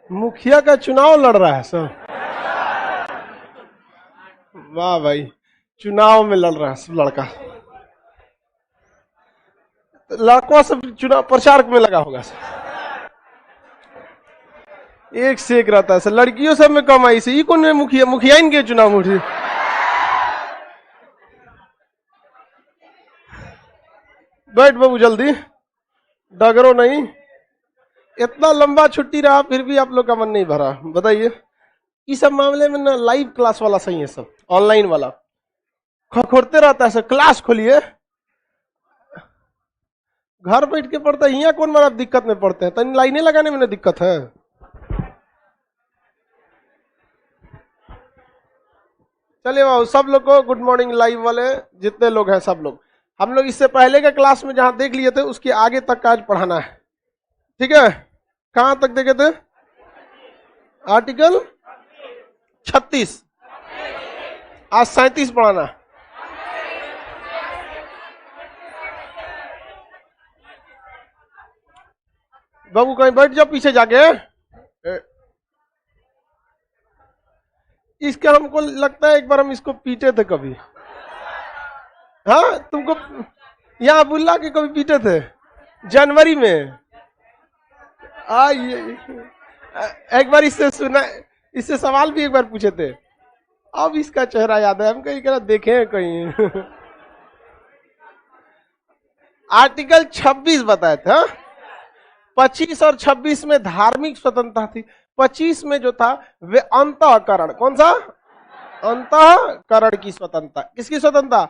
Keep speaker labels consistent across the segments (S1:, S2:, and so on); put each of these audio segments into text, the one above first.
S1: मुखिया का चुनाव लड़ रहा है सब। वाह भाई, चुनाव में लड़ रहा है सब लड़का। लड़कों सब चुनाव प्रचार में लगा होगा सब। एक से एक रहता है सर, लड़कियों सब में कम आई से ई कौन में मुखिया मुखिया इनके चुनाव उठी। बैठ बाबू जल्दी, डगरो नहीं। इतना लंबा छुट्टी रहा फिर भी आप लोग का मन नहीं भरा, बताइए। इस सब मामले में ना लाइव क्लास वाला सही है, सब ऑनलाइन वाला खखोरते रहता है सर। क्लास खोलिए, घर बैठ के पढ़ता है। यहाँ कौन मारा दिक्कत में पढ़ते हैं, तनी लाइनें लगाने में ना दिक्कत है। चलिए बाबू, सब लोग को गुड मॉर्निंग। लाइव वाले जितने लोग हैं सब लोग, हम लोग इससे पहले के क्लास में जहां देख लिए थे उसके आगे तक का आज पढ़ाना है, ठीक है। कहां तक देखे थे? आर्टिकल 36, आज 37 पढ़ाना है। बाबू कहीं बैठ जाओ पीछे जाके। इसका हमको लगता है एक बार हम इसको पीटे थे कभी। हाँ तुमको यहाँ बुल्ला के कभी पीटे थे जनवरी में। ये एक बार इससे सुना, इससे सवाल भी एक बार पूछे थे। अब इसका चेहरा याद है, हम कहीं कहीं देखे कहीं। आर्टिकल 26 बताए थे। 25 और 26 में धार्मिक स्वतंत्रता थी। 25 में जो था वे अंतःकरण, कौन सा? अंतःकरण की स्वतंत्रता। किसकी स्वतंत्रता?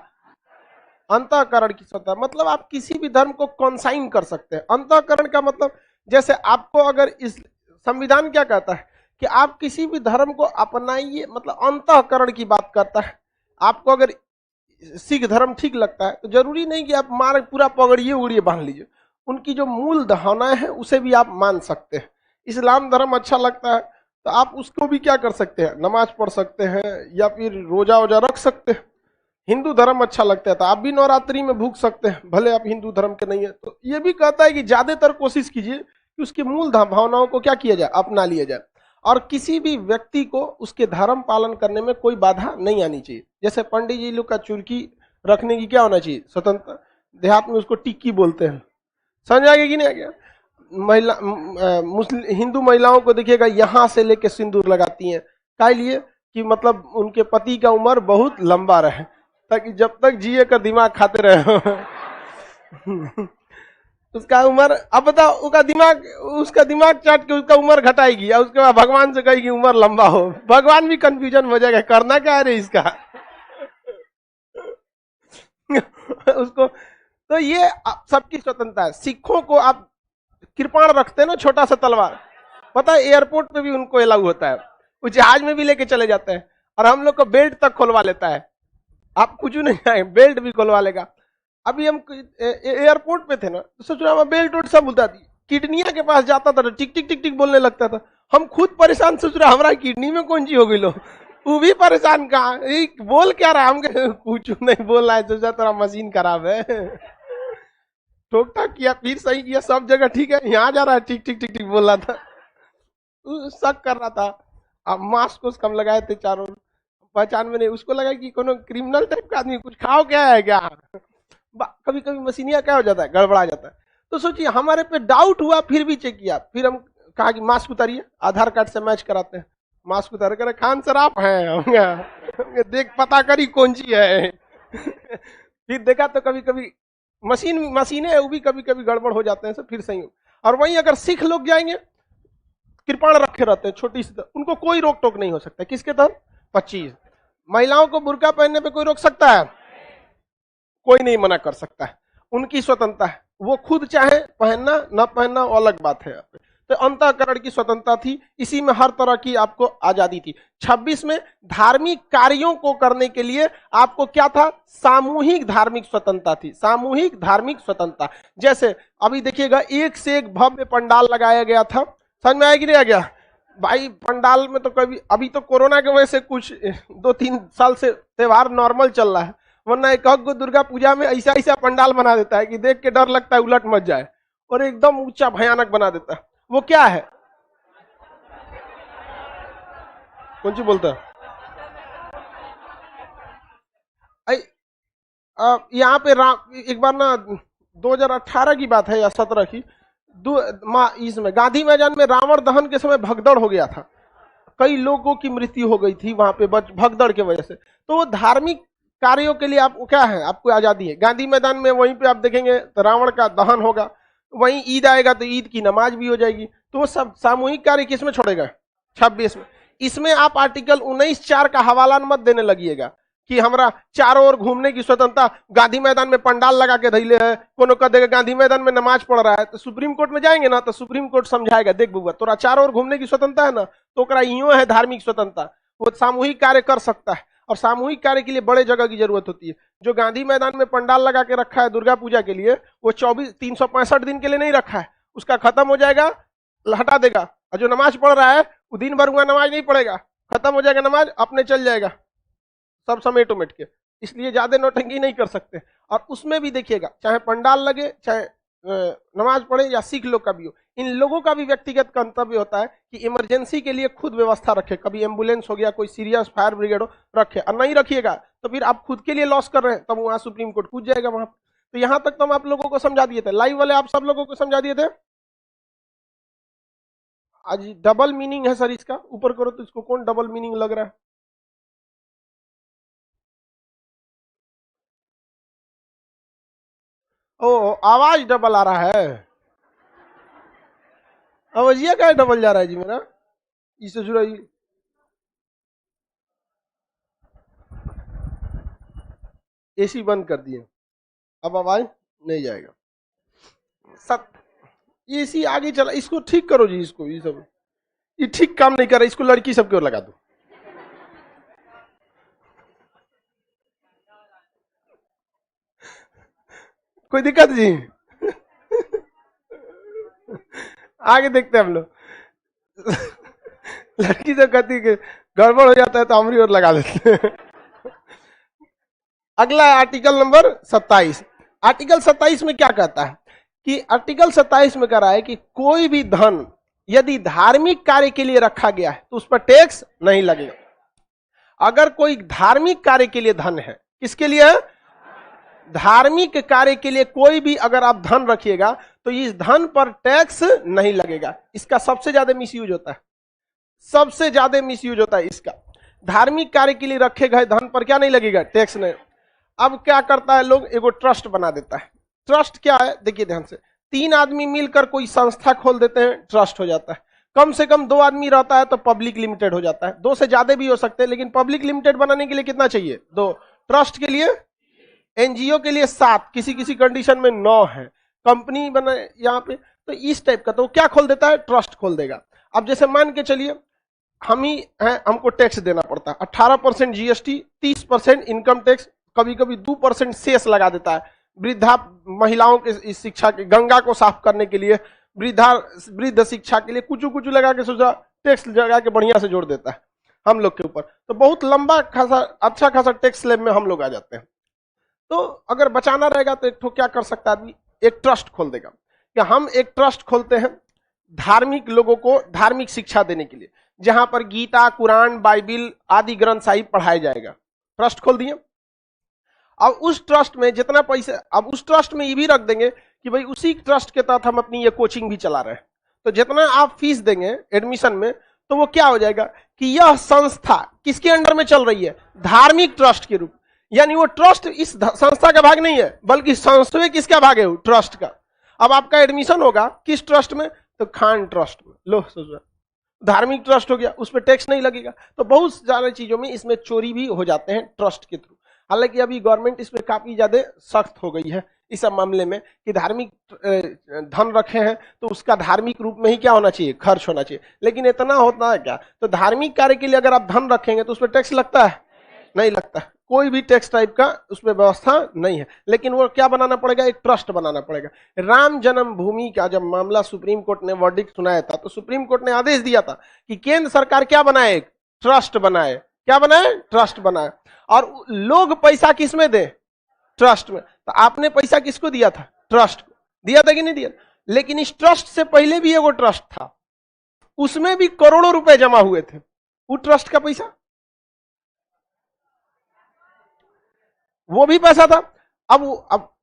S1: अंतःकरण की स्वतंत्रता। मतलब आप किसी भी धर्म को कॉन्साइन कर सकते हैं। अंतःकरण का मतलब जैसे आपको अगर इस संविधान क्या कहता है कि आप किसी भी धर्म को अपनाइए, मतलब अंतःकरण की बात करता है। आपको अगर सिख धर्म ठीक लगता है तो जरूरी नहीं कि आप मार पूरा पगड़िए उगड़िए बांध लीजिए, उनकी जो मूल धारणाएं हैं उसे भी आप मान सकते हैं। इस्लाम धर्म अच्छा लगता है तो आप उसको भी क्या कर सकते हैं, नमाज पढ़ सकते हैं या फिर रोजा वोजा रख सकते हैं। हिंदू धर्म अच्छा लगता है तो आप भी नवरात्रि में भूख सकते हैं, भले आप हिंदू धर्म के नहीं है। तो ये भी कहता है कि ज्यादातर कोशिश कीजिए कि उसकी मूल भावनाओं को क्या किया जाए, अपना लिया जाए। और किसी भी व्यक्ति को उसके धर्म पालन करने में कोई बाधा नहीं आनी चाहिए। जैसे पंडित जी लोग का चुरकी रखने की क्या होना चाहिए, स्वतंत्र। देहात में उसको टिक्की बोलते हैं, समझ आ गया कि नहीं आ गया। महिला मुस्लिम हिंदू महिलाओं को देखिएगा यहां से लेके सिंदूर लगाती हैं, काय लिए कि मतलब उनके पति का उम्र बहुत लंबा रहे, ताकि जब तक जिए का दिमाग खाते रहे। उसका उम्र, अब बताओ उसका दिमाग चाट के उसका उम्र घटाएगी और उसके बाद भगवान से कहेगी उम्र लंबा हो। भगवान भी कंफ्यूजन हो जाएगा, करना क्या है रे इसका। उसको तो ये सबकी स्वतंत्रता है। सिखों को आप कृपाण रखते हैं ना, छोटा सा तलवार, पता है एयरपोर्ट पे भी उनको अलाउ होता है, वो जहाज में भी लेके चले जाते हैं। और हम लोग को बेल्ट तक खोलवा लेता है, आप कुछ नहीं आए बेल्ट भी खोलवा लेगा। अभी हम एयरपोर्ट पे थे ना, तो सोच रहा बेल्ट उल्ट सब बोलता थी, किडनिया के पास जाता था तो टिक टिक टिक टिक बोलने लगता था। हम खुद परेशान, सोच रहा हमारा किडनी में कौन सी हो गई लो, वो भी परेशान। कहा बोल क्या रहा, हम कुछ नहीं बोल रहा है, सोचा तेरा मशीन खराब है। ठोक ठाक किया, फिर सही किया, सब जगह ठीक है, यहाँ जा रहा है टिक टिक टिक टिक बोल रहा था, शक कर रहा था। अब मास्क को कम लगाए थे चारों, पहचान में नहीं, उसको लगा कि कोनो क्रिमिनल टाइप का आदमी, कुछ खाओ क्या है क्या। कभी कभी मशीनिया क्या हो जाता है, गड़बड़ा जाता है। तो सोचिए हमारे पे डाउट हुआ, फिर भी चेक किया, फिर हम कहा कि मास्क उतारिए, आधार कार्ड से मैच कराते हैं। मास्क उतार कर, खान सर आप हैं, देख पता करी कौन सी है। फिर देखा तो कभी कभी मशीनें वो भी कभी कभी गड़बड़ हो जाते हैं, फिर सही हो। और वहीं अगर सिख लोग जाएंगे, कृपाण रखे रहते हैं छोटी सी, उनको कोई रोक टोक नहीं हो सकता। किसके तहत? 25। महिलाओं को बुर्का पहनने पे कोई रोक सकता है? कोई नहीं मना कर सकता है, उनकी स्वतंत्रता है, वो खुद चाहे पहनना न पहनना वो अलग बात है। तो अंतःकरण की स्वतंत्रता थी, इसी में हर तरह की आपको आजादी थी। 26 में धार्मिक कार्यों को करने के लिए आपको क्या था, सामूहिक धार्मिक स्वतंत्रता थी। सामूहिक धार्मिक स्वतंत्रता, जैसे अभी देखिएगा एक से एक भव्य पंडाल लगाया गया था, समझ में आया कि नहीं आ गया भाई। पंडाल में तो कभी, अभी तो कोरोना की वजह से कुछ 2-3 साल से त्योहार नॉर्मल चल रहा है, वरना एक दुर्गा पूजा में ऐसा ऐसा पंडाल बना देता है कि देख के डर लगता है उलट मच जाए, और एकदम ऊंचा भयानक बना देता है। वो क्या है? कौन सी बोलता है? यहाँ पे एक बार ना 2018 की बात है या 17 की, इसमें गांधी मैदान में रावण दहन के समय भगदड़ हो गया था, कई लोगों की मृत्यु हो गई थी वहां पे भगदड़ के वजह से। तो वो धार्मिक कार्यों के लिए आपको क्या है, आपको आजादी है। गांधी मैदान में वहीं पे आप देखेंगे तो रावण का दहन होगा, वहीं ईद आएगा तो ईद की नमाज भी हो जाएगी। तो वो सब सामूहिक कार्य किसमें छोड़ेगा? 26 में। इसमें आप आर्टिकल 19(4) का हवाला मत देने लगिएगा कि हमारा चारों ओर घूमने की स्वतंत्रता, गांधी मैदान में पंडाल लगा के धैले है, कोनो कह देगा गांधी मैदान में नमाज पढ़ रहा है, तो सुप्रीम कोर्ट में जाएंगे ना तो सुप्रीम कोर्ट समझाएगा, देख बुआ तोरा चारों ओर घूमने की स्वतंत्रता है ना, तो ओकरा यूं है धार्मिक स्वतंत्रता, वो सामूहिक कार्य कर सकता है। और सामूहिक कार्य के लिए बड़े जगह की जरूरत होती है। जो गांधी मैदान में पंडाल लगा के रखा है दुर्गा पूजा के लिए, वो 365 दिन के लिए नहीं रखा है, उसका खत्म हो जाएगा हटा देगा। और जो नमाज पढ़ रहा है वो दिन भर हुआ नमाज नहीं पढ़ेगा, खत्म हो जाएगा नमाज, अपने चल जाएगा सब समेट उमेट के। इसलिए ज्यादा नौटंकी नहीं कर सकते। और उसमें भी देखिएगा, चाहे पंडाल लगे, चाहे नमाज पढ़े या सिख लोग का भी हो, इन लोगों का भी व्यक्तिगत कर्तव्य होता है कि इमरजेंसी के लिए खुद व्यवस्था रखे। कभी एम्बुलेंस हो गया, कोई सीरियस फायर ब्रिगेड हो, रखे। और नहीं रखिएगा तो फिर आप खुद के लिए लॉस कर रहे हैं, तब वहां सुप्रीम कोर्ट कूद जाएगा वहां। तो यहां तक तो हम आप लोगों को समझा दिए थे, लाइव वाले आप सब लोगों को समझा दिए थे। आज डबल मीनिंग है सर इसका, ऊपर करो तो इसको कौन डबल मीनिंग लग रहा है? ओ आवाज डबल आ रहा है, आवाजिया क्या डबल जा रहा है जी मेरा, इससे जुड़ा एसी बंद कर दिए, अब आवाज नहीं जाएगा। सत एसी आगे चला, इसको ठीक करो जी, इसको ये सब ये ठीक काम नहीं कर रहा, इसको लड़की सबकी ओर लगा दो। कोई दिक्कत जी? आगे देखते हैं हम लोग। लड़की तो कहती है गड़बड़ हो जाता है तो हमारी ओर लगा देते हैं। अगला आर्टिकल नंबर 27। आर्टिकल 27 में क्या कहता है कि आर्टिकल 27 में कह रहा है कि कोई भी धन यदि धार्मिक कार्य के लिए रखा गया है तो उस पर टैक्स नहीं लगेगा। अगर कोई धार्मिक कार्य के लिए धन है, किसके लिए? धार्मिक कार्य के लिए कोई भी अगर आप धन रखिएगा तो इस धन पर टैक्स नहीं लगेगा। इसका सबसे ज्यादा मिसयूज होता है, सबसे ज्यादा मिसयूज होता है इसका। धार्मिक कार्य के लिए रखे गए धन पर क्या नहीं लगेगा? टैक्स नहीं। अब क्या करता है लोग, एगो ट्रस्ट बना देता है। ट्रस्ट क्या है देखिए ध्यान से, 3 आदमी मिलकर कोई संस्था खोल देते हैं, ट्रस्ट हो जाता है। कम से कम 2 आदमी रहता है तो पब्लिक लिमिटेड हो जाता है। 2 से ज्यादा भी हो सकते हैं, लेकिन पब्लिक लिमिटेड बनाने के लिए कितना चाहिए? 2। ट्रस्ट के लिए, एनजीओ के लिए 7, किसी किसी कंडीशन में 9 है। कंपनी बना यहाँ पे तो इस टाइप का, तो क्या खोल देता है? ट्रस्ट खोल देगा। अब जैसे मान के चलिए हम ही हैं, हमको टैक्स देना पड़ता है 18% जीएसटी, 30% इनकम टैक्स, कभी कभी 2% सेस लगा देता है। वृद्धा महिलाओं के शिक्षा के, गंगा को साफ करने के लिए, वृद्ध शिक्षा के लिए कुछ कुछ लगा के सोचा टैक्स लगा के बढ़िया से जोड़ देता है हम लोग के ऊपर। तो बहुत लंबा खासा अच्छा खासा टैक्स स्लैब में हम लोग आ जाते हैं। तो अगर बचाना रहेगा तो एक ठो क्या कर सकता है आदमी, एक ट्रस्ट खोल देगा। कि हम एक ट्रस्ट खोलते हैं धार्मिक लोगों को धार्मिक शिक्षा देने के लिए, जहां पर गीता, कुरान, बाइबिल आदि ग्रंथ साहिब पढ़ाया जाएगा। ट्रस्ट खोल दिए। अब उस ट्रस्ट में जितना पैसे, अब उस ट्रस्ट में ये भी रख देंगे कि भाई उसी ट्रस्ट के तहत हम अपनी ये कोचिंग भी चला रहे हैं। तो जितना आप फीस देंगे एडमिशन में, तो वो क्या हो जाएगा कि यह संस्था किसके अंडर में चल रही है? धार्मिक ट्रस्ट के रूप। यानी वो ट्रस्ट इस संस्था का भाग नहीं है, बल्कि संस्था किसका भाग है? ट्रस्ट का। अब आपका एडमिशन होगा किस ट्रस्ट में? तो खान ट्रस्ट में। लो सोचो, धार्मिक ट्रस्ट हो गया, उस पर टैक्स नहीं लगेगा। तो बहुत सारी चीजों में इसमें चोरी भी हो जाते हैं ट्रस्ट के थ्रू। हालांकि अभी गवर्नमेंट इसमें काफी ज्यादा सख्त हो गई है इस मामले में कि धार्मिक धन रखे हैं तो उसका धार्मिक रूप में ही क्या होना चाहिए? खर्च होना चाहिए। लेकिन इतना होता है क्या? तो धार्मिक कार्य के लिए अगर आप धन रखेंगे तो उस पर टैक्स लगता है? नहीं लगता। कोई भी टैक्स टाइप का उसमें व्यवस्था नहीं है। लेकिन वो क्या बनाना पड़ेगा? एक ट्रस्ट बनाना पड़ेगा। राम जन्मभूमि का जब मामला सुप्रीम कोर्ट ने वर्डिक्ट सुनाया था, तो सुप्रीम कोर्ट ने आदेश दिया था कि केंद्र सरकार क्या बनाए? एक ट्रस्ट बनाए। क्या बनाए? ट्रस्ट बनाए। और लोग पैसा किसमें दे? ट्रस्ट में। तो आपने पैसा किसको दिया था? ट्रस्ट को दिया था कि नहीं दिया? लेकिन इस ट्रस्ट से पहले भी एगो ट्रस्ट था, उसमें भी करोड़ों रुपए जमा हुए थे। वो ट्रस्ट का पैसा, वो भी पैसा था। अब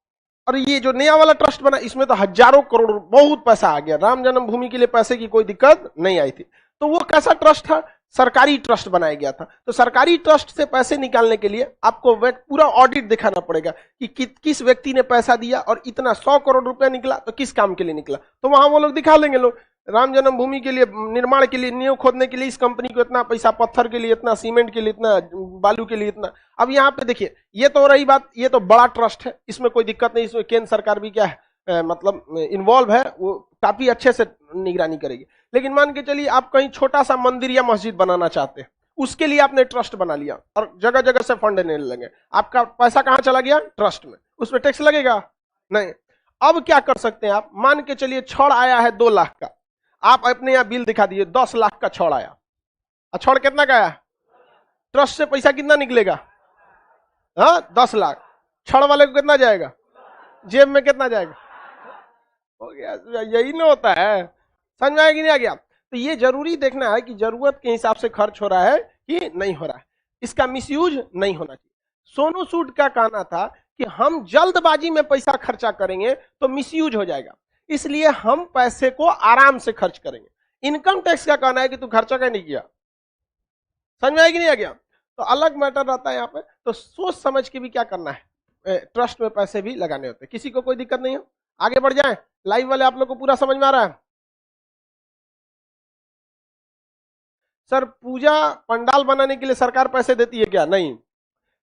S1: और ये जो नया वाला ट्रस्ट बना, इसमें तो हजारों करोड़, बहुत पैसा आ गया। राम जन्मभूमि के लिए पैसे की कोई दिक्कत नहीं आई थी। तो वो कैसा ट्रस्ट था? सरकारी ट्रस्ट बनाया गया था। तो सरकारी ट्रस्ट से पैसे निकालने के लिए आपको पूरा ऑडिट दिखाना पड़ेगा कि किस व्यक्ति ने पैसा दिया और इतना 100 करोड़ रुपया निकला तो किस काम के लिए निकला। तो वहां वो लोग दिखा लेंगे, लोग राम जन्मभूमि के लिए निर्माण के लिए, नींव खोदने के लिए इस कंपनी को इतना पैसा, पत्थर के लिए इतना, सीमेंट के लिए इतना, बालू के लिए इतना। अब यहाँ पे देखिए, ये तो रही बात, ये तो बड़ा ट्रस्ट है, इसमें कोई दिक्कत नहीं, इसमें केंद्र सरकार भी क्या है मतलब इन्वॉल्व है, वो काफी अच्छे से निगरानी करेगी। लेकिन मान के चलिए आप कहीं छोटा सा मंदिर या मस्जिद बनाना चाहते हैं, उसके लिए आपने ट्रस्ट बना लिया और जगह जगह से फंड देने लगे, आपका पैसा कहां चला गया? ट्रस्ट में। उसमें टैक्स लगेगा? नहीं। अब क्या कर सकते हैं आप? मान के चलिए छड़ आया है 2 लाख का, आप अपने यहाँ बिल दिखा दिए 10 लाख का छड़ आया। छड़ कितना का आया? ट्रस्ट से पैसा कितना निकलेगा? हाँ 10 लाख। छड़ वाले को कितना जाएगा? जेब में कितना जाएगा? हो गया। यही ना होता है, समझ में आया कि नहीं आ गया? तो ये जरूरी देखना है कि जरूरत के हिसाब से खर्च हो रहा है कि नहीं हो रहा है, इसका मिसयूज नहीं होना चाहिए। सोनू सूद का कहना था कि हम जल्दबाजी में पैसा खर्चा करेंगे तो मिसयूज हो जाएगा, इसलिए हम पैसे को आराम से खर्च करेंगे। इनकम टैक्स का कहना है कि तू खर्चा क्या नहीं किया। समझ में आया कि नहीं आ गया? तो अलग मैटर रहता है यहाँ पे। तो सोच समझ के भी क्या करना है, ट्रस्ट में पैसे भी लगाने होते हैं। किसी को कोई दिक्कत नहीं हो, आगे बढ़ जाए। लाइव वाले आप लोग को पूरा समझ में आ रहा है? सर पूजा पंडाल बनाने के लिए सरकार पैसे देती है क्या? नहीं।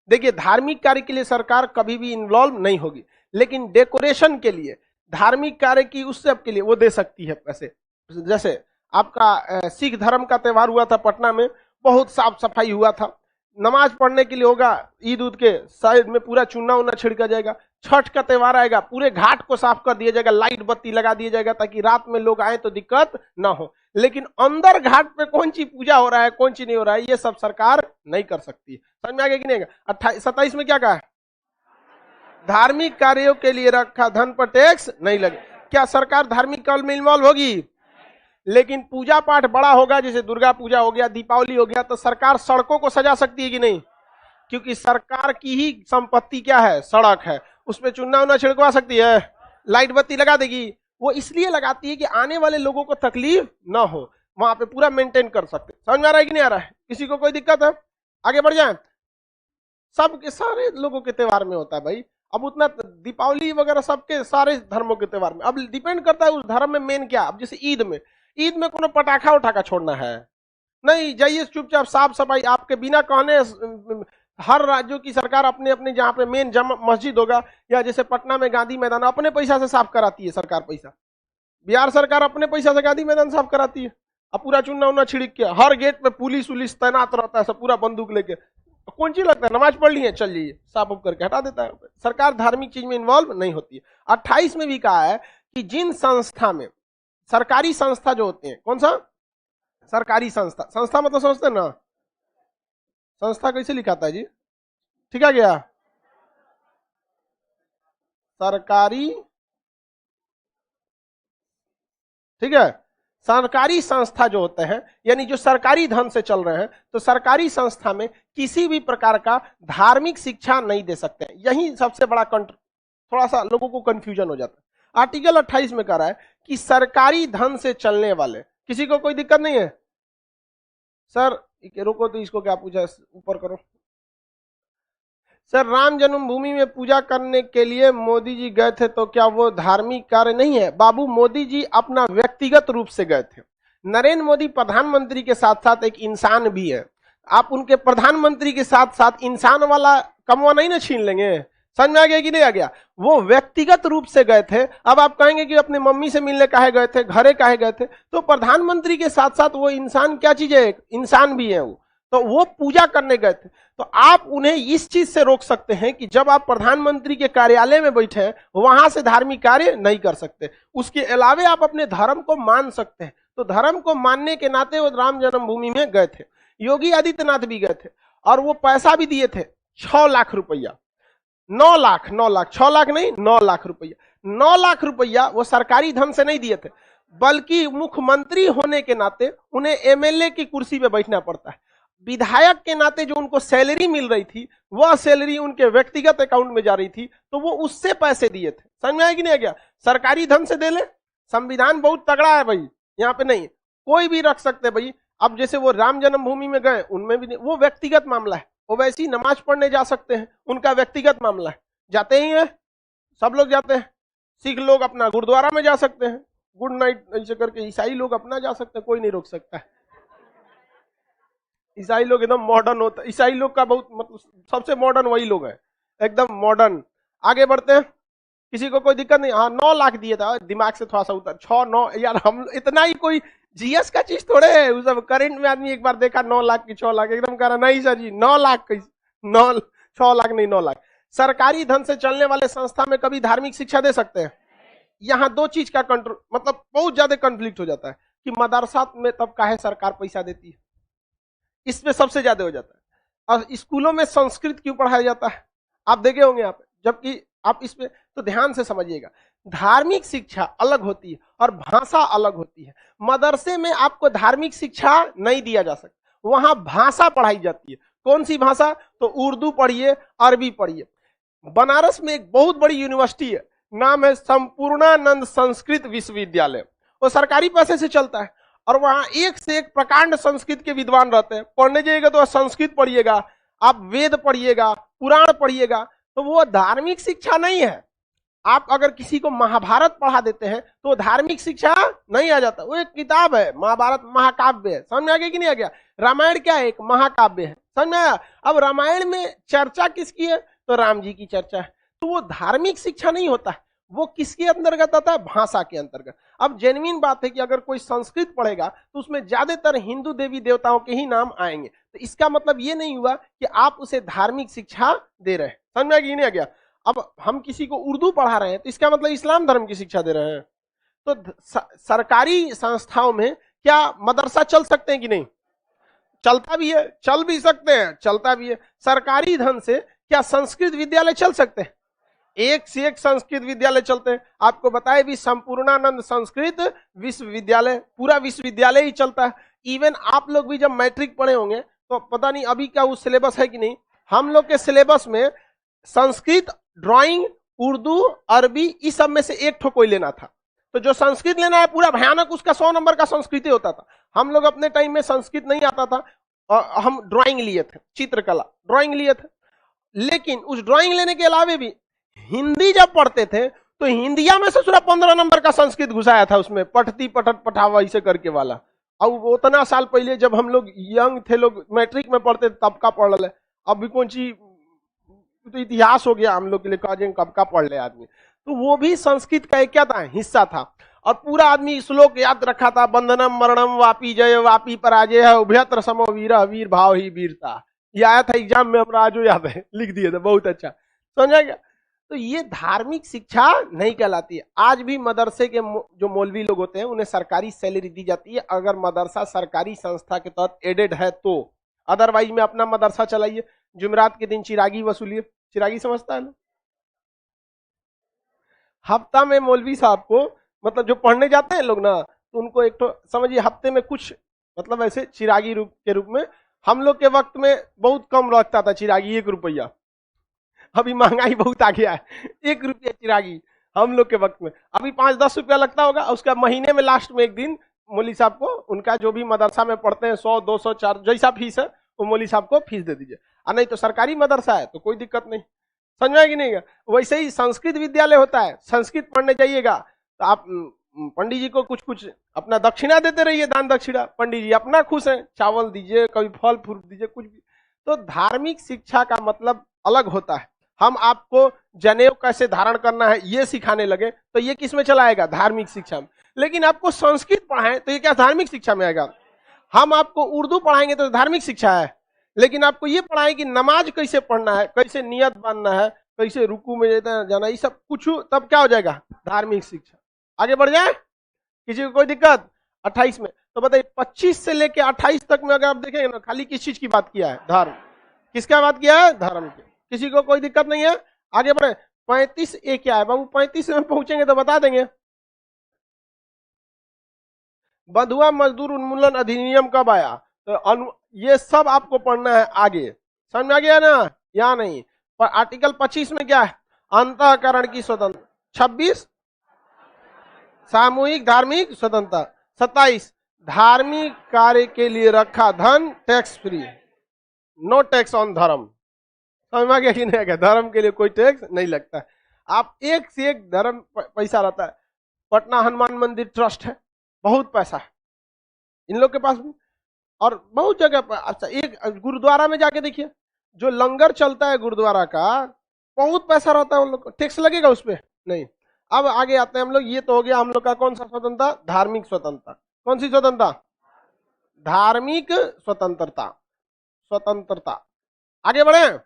S1: देखिए धार्मिक कार्य के लिए सरकार कभी भी इन्वॉल्व नहीं होगी, लेकिन डेकोरेशन के लिए, धार्मिक कार्य की उस सब के लिए वो दे सकती है पैसे। जैसे आपका सिख धर्म का त्योहार हुआ था पटना में, बहुत साफ सफाई हुआ था। नमाज पढ़ने के लिए होगा, ईद उद के साइड में पूरा चूना उना छिड़का जाएगा। छठ का त्योहार आएगा, पूरे घाट को साफ कर दिया जाएगा, लाइट बत्ती लगा दिया जाएगा ताकि रात में लोग आए तो दिक्कत ना हो। लेकिन अंदर घाट पे कौन सी पूजा हो रहा है, कौन सी नहीं हो रहा है, ये सब सरकार नहीं कर सकती। समझ में आ गया कि नहीं? 27 में क्या कहा है? धार्मिक कार्यों के लिए रखा धन पर टैक्स नहीं लगे। क्या सरकार धार्मिक कार्य में इन्वॉल्व होगी? लेकिन पूजा पाठ बड़ा होगा, जैसे दुर्गा पूजा हो गया, दीपावली हो गया, तो सरकार सड़कों को सजा सकती है कि नहीं? क्योंकि सरकार की ही संपत्ति क्या है? सड़क है। उसमें चुना उना छिड़कवा सकती है, लाइट बत्ती लगा देगी। वो इसलिए लगाती है कि आने वाले लोगों को तकलीफ ना हो, वहां पे पूरा मेंटेन कर सकते। समझ में आ रहा है कि नहीं आ रहा है? किसी को कोई दिक्कत है? आगे बढ़ जाए। सबके सारे लोगों के त्योहार में होता है भाई। अब उतना दीपावली वगैरह सबके सारे धर्मों के त्योहार में, अब डिपेंड करता है उस धर्म में मेन क्या। अब जैसे ईद में कोनो पटाखा उठाखा छोड़ना है नहीं, जाइए चुपचाप साफ सफाई आपके बिना कहने। हर राज्यों की सरकार अपने अपने जहां पे मेन मस्जिद होगा, या जैसे पटना में गांधी मैदान अपने पैसा से साफ कराती है सरकार, पैसा बिहार सरकार अपने पैसा से गांधी मैदान साफ कराती है। अब पूरा चुना उन्ना छिड़क के हर गेट पे पुलिस उलिस तैनात रहता है, सब पूरा बंदूक लेके। कौन चीज लगता है? नमाज पढ़ ली है, चल जाइए, साफ उफ करके हटा देता है। सरकार धार्मिक चीज में इन्वॉल्व नहीं होती है। 28 में भी कहा है कि जिन संस्था में, सरकारी संस्था जो होते हैं, कौन सा? सरकारी संस्था। संस्था मतलब समझते हैं ना? संस्था कैसे लिखाता है जी? ठीक है गया? सरकारी, ठीक है, सरकारी संस्था जो होते हैं, यानी जो सरकारी धन से चल रहे हैं, तो सरकारी संस्था में किसी भी प्रकार का धार्मिक शिक्षा नहीं दे सकते हैं। यही सबसे बड़ा थोड़ा सा लोगों को कंफ्यूजन हो जाता है। आर्टिकल 28 में कह रहा है कि सरकारी धन से चलने वाले, किसी को कोई दिक्कत नहीं है? सर रुको, तो इसको क्या पूछा, ऊपर करो। सर राम जन्मभूमि में पूजा करने के लिए मोदी जी गए थे, तो क्या वो धार्मिक कार्य नहीं है? बाबू मोदी जी अपना व्यक्तिगत रूप से गए थे। नरेंद्र मोदी प्रधानमंत्री के साथ साथ एक इंसान भी है। आप उनके प्रधानमंत्री के साथ साथ इंसान वाला कमवा नहीं ना छीन लेंगे। समझ में आ गया कि नहीं आ गया? वो व्यक्तिगत रूप से गए थे। अब आप कहेंगे कि अपने मम्मी से मिलने काहे गए थे, घरे काहे गए थे? तो प्रधानमंत्री के साथ साथ वो इंसान क्या चीज है? इंसान भी है वो। तो वो पूजा करने गए थे। तो आप उन्हें इस चीज से रोक सकते हैं कि जब आप प्रधानमंत्री के कार्यालय में बैठे हैं, वहां से धार्मिक कार्य नहीं कर सकते। उसके अलावे आप अपने धर्म को मान सकते हैं। तो धर्म को मानने के नाते वो राम जन्मभूमि में गए थे। योगी आदित्यनाथ भी गए थे और वो पैसा भी दिए थे, 6 लाख रुपया। 9 लाख 6 लाख नहीं, 9 लाख रुपया। 9 लाख रुपया वो सरकारी धन से नहीं दिए थे, बल्कि मुख्यमंत्री होने के नाते उन्हें एमएलए की कुर्सी पे बैठना पड़ता है। विधायक के नाते जो उनको सैलरी मिल रही थी वह सैलरी उनके व्यक्तिगत अकाउंट में जा रही थी, तो वो उससे पैसे दिए थे। समझ में आया कि नहीं आ गया? सरकारी धन से दे ले। संविधान बहुत तगड़ा है भाई, यहाँ पे नहीं कोई भी रख सकते भाई। अब जैसे वो राम जन्मभूमि में गए, उनमें भी नहीं, वो व्यक्तिगत मामला है। वो वैसे ही नमाज पढ़ने जा सकते हैं, उनका व्यक्तिगत मामला है, जाते ही है, सब लोग जाते हैं। सिख लोग अपना गुरुद्वारा में जा सकते हैं, गुड नाइट ऐसे करके। ईसाई लोग अपना जा सकते हैं, कोई नहीं रोक सकता है। ईसाई लोग एकदम मॉडर्न होता है, ईसाई लोग का बहुत मतलब सबसे मॉडर्न वही लोग है, एकदम मॉडर्न। आगे बढ़ते हैं, किसी को कोई दिक्कत नहीं। हाँ 9 लाख दिए था, दिमाग से थोड़ा सा उतर 6-9 यार, हम इतना ही कोई जीएस का चीज थोड़े है। उस सब करंट में आदमी एक बार देखा 9 लाख की 6 लाख, एकदम कह रहा नहीं सर जी 9 लाख कैसे, 9 6 लाख नहीं 9 लाख। सरकारी धन से चलने वाले संस्था में कभी धार्मिक शिक्षा दे सकते हैं? यहाँ दो चीज का कंट्रोल मतलब बहुत ज्यादा कंफ्लिक्ट हो जाता है कि मदरसा में तब काहे सरकार पैसा देती है, इसमें सबसे ज्यादा हो जाता है। और स्कूलों में संस्कृत क्यों पढ़ाया जाता है, आप देखे होंगे आप, जबकि आप इसमें तो ध्यान से समझिएगा, धार्मिक शिक्षा अलग होती है और भाषा अलग होती है। मदरसे में आपको धार्मिक शिक्षा नहीं दिया जा सकता, वहां भाषा पढ़ाई जाती है। कौन सी भाषा? तो उर्दू पढ़िए, अरबी पढ़िए। बनारस में एक बहुत बड़ी यूनिवर्सिटी है, नाम है संपूर्णानंद संस्कृत विश्वविद्यालय, वो सरकारी पैसे से चलता है और वहां एक से एक प्रकांड संस्कृत के विद्वान रहते हैं। पढ़ने जाइएगा तो संस्कृत पढ़िएगा, आप वेद पढ़िएगा, पुराण पढ़िएगा, तो वो धार्मिक शिक्षा नहीं है। आप अगर किसी को महाभारत पढ़ा देते हैं तो धार्मिक शिक्षा नहीं आ जाता। वो एक किताब है, महाभारत महाकाव्य है, समझ में आ गया कि नहीं आ गया? रामायण क्या है? एक महाकाव्य है, समझ में आया? अब रामायण में चर्चा किसकी है? तो राम जी की चर्चा है। तो वो धार्मिक शिक्षा नहीं होता है, वो किसके अंतर्गत आता है? भाषा के अंतर्गत। अब जेन्युइन बात है कि अगर कोई संस्कृत पढ़ेगा तो उसमें ज्यादातर हिंदू देवी देवताओं के ही नाम आएंगे, तो इसका मतलब ये नहीं हुआ कि आप उसे धार्मिक शिक्षा दे रहे हैं। समझ में आ गया नहीं आ गया? अब हम किसी को उर्दू पढ़ा रहे हैं तो इसका मतलब इस्लाम धर्म की शिक्षा दे रहे हैं। तो सरकारी संस्थाओं में क्या मदरसा चल सकते हैं कि नहीं? चलता भी है, चल भी सकते हैं, चलता भी है। सरकारी धन से क्या संस्कृत विद्यालय चल सकते हैं? एक से एक संस्कृत विद्यालय चलते हैं। आपको बताए भी संपूर्णानंद संस्कृत विश्वविद्यालय, पूरा विश्वविद्यालय ही चलता है। इवन आप लोग भी जब मैट्रिक पढ़े होंगे तो पता नहीं अभी क्या वो सिलेबस है कि नहीं, हम लोग के सिलेबस में संस्कृत, ड्राइंग, उर्दू, अरबी इस सब में से एक ठो कोई लेना था। तो जो संस्कृत लेना है पूरा भयानक, उसका 100 नंबर का संस्कृत ही होता था। हम लोग अपने टाइम में संस्कृत नहीं आता था और हम ड्राइंग लिए थे, चित्रकला ड्राइंग लिए थे। लेकिन उस ड्राइंग लेने के अलावे भी हिंदी जब पढ़ते थे तो हिंदिया में से सिर्फ 15 नंबर का संस्कृत घुसाया था उसमें, पठती पठत पठावा ऐसे करके वाला। अब उतना साल पहले जब हम लोग यंग थे, लोग मैट्रिक में पढ़ते थे तब का पढ़ ले। अब भी कौन सी तो इतिहास हो गया हम लोग के लिए, कब का पढ़ ले आदमी। तो वो भी संस्कृत का एक क्या था, हिस्सा था। और पूरा आदमी श्लोक याद रखा था, बंधनम मरणम वापी जय वापी पराजय है उभयत्र समो वीर वीर भाव ही वीरता। ये आया था एग्जाम में, हमरा आज याद है, लिख दिए थे, बहुत अच्छा समझा गया। तो ये धार्मिक शिक्षा नहीं कहलाती है। आज भी मदरसे के जो मौलवी लोग होते हैं उन्हें सरकारी सैलरी दी जाती है अगर मदरसा सरकारी संस्था के तहत एडेड है तो। अदरवाइज में अपना मदरसा चलाइए, जुमेरात के दिन चिरागी वसूलिए। चिरागी समझता है ना? हफ्ता में मौलवी साहब को मतलब जो पढ़ने जाते हैं लोग ना, तो उनको एक तो समझिए हफ्ते में कुछ मतलब ऐसे चिरागी रूप के रूप में, हम लोग के वक्त में बहुत कम लगता था चिरागी, 1 रुपया। अभी महंगाई बहुत आ गया है, 1 रुपया चिरागी हम लोग के वक्त में। अभी 5-10 रुपया लगता होगा। उसका महीने में लास्ट में एक दिन मौली साहब को, उनका जो भी मदरसा में पढ़ते हैं 100, 200, 4 जैसा फीस है वो मौली साहब को फीस दे दीजिए। और नहीं तो सरकारी मदरसा है तो कोई दिक्कत नहीं, समझ में आएगी नहीं? वैसे ही संस्कृत विद्यालय होता है, संस्कृत पढ़ने जाइएगा तो आप पंडित जी को कुछ कुछ अपना दक्षिणा देते रहिए, दान दक्षिणा। पंडित जी अपना खुश हैं, चावल दीजिए, कभी फल फूल दीजिए, कुछ भी। तो धार्मिक शिक्षा का मतलब अलग होता है। हम आपको जनेऊ कैसे धारण करना है ये सिखाने लगे तो ये किस में चला आएगा? धार्मिक शिक्षा में। लेकिन आपको संस्कृत पढ़ाएं तो ये क्या धार्मिक शिक्षा में आएगा? हम आपको उर्दू पढ़ाएंगे तो धार्मिक शिक्षा है। लेकिन आपको ये पढ़ाएं कि नमाज कैसे पढ़ना है, कैसे नियत बांधना है, कैसे रुकू में जाना, ये सब कुछ, तब क्या हो जाएगा? धार्मिक शिक्षा। आगे बढ़ जाए, किसी को कोई दिक्कत? 28 में तो बताइए 25 से लेके 28 तक में अगर आप देखेंगे ना, खाली किस चीज की बात किया है? धर्म। किसका बात किया है? धर्म की। किसी को कोई दिक्कत नहीं है? आगे बढ़े। 35 ए क्या है बाबू? 35 में पहुंचेंगे तो बता देंगे। बंधुआ मजदूर उन्मूलन अधिनियम कब आया? तो ये सब आपको पढ़ना है आगे। समझ में आ गया ना? या नहीं? पर आर्टिकल 25 में क्या है? अंतःकरण की स्वतंत्रता। 26 सामूहिक धार्मिक स्वतंत्रता। 27 धार्मिक कार्य के लिए रखा धन tax free, no tax on धर्म। समझ में आ गया कि नहीं आ गया? धर्म के लिए कोई टैक्स नहीं लगता। आप एक से एक धर्म पैसा रहता है। पटना हनुमान मंदिर ट्रस्ट है, बहुत पैसा है इन लोग के पास भी, और बहुत जगह पर। अच्छा, एक गुरुद्वारा में जाके देखिए, जो लंगर चलता है गुरुद्वारा का, बहुत पैसा रहता है उन लोग को। टैक्स लगेगा उस पर? नहीं। अब आगे आते हैं हम लोग। ये तो हो गया हम लोग का कौन सा स्वतंत्रता? धार्मिक स्वतंत्रता। कौन सी स्वतंत्रता? धार्मिक स्वतंत्रता। स्वतंत्रता। आगे बढ़े।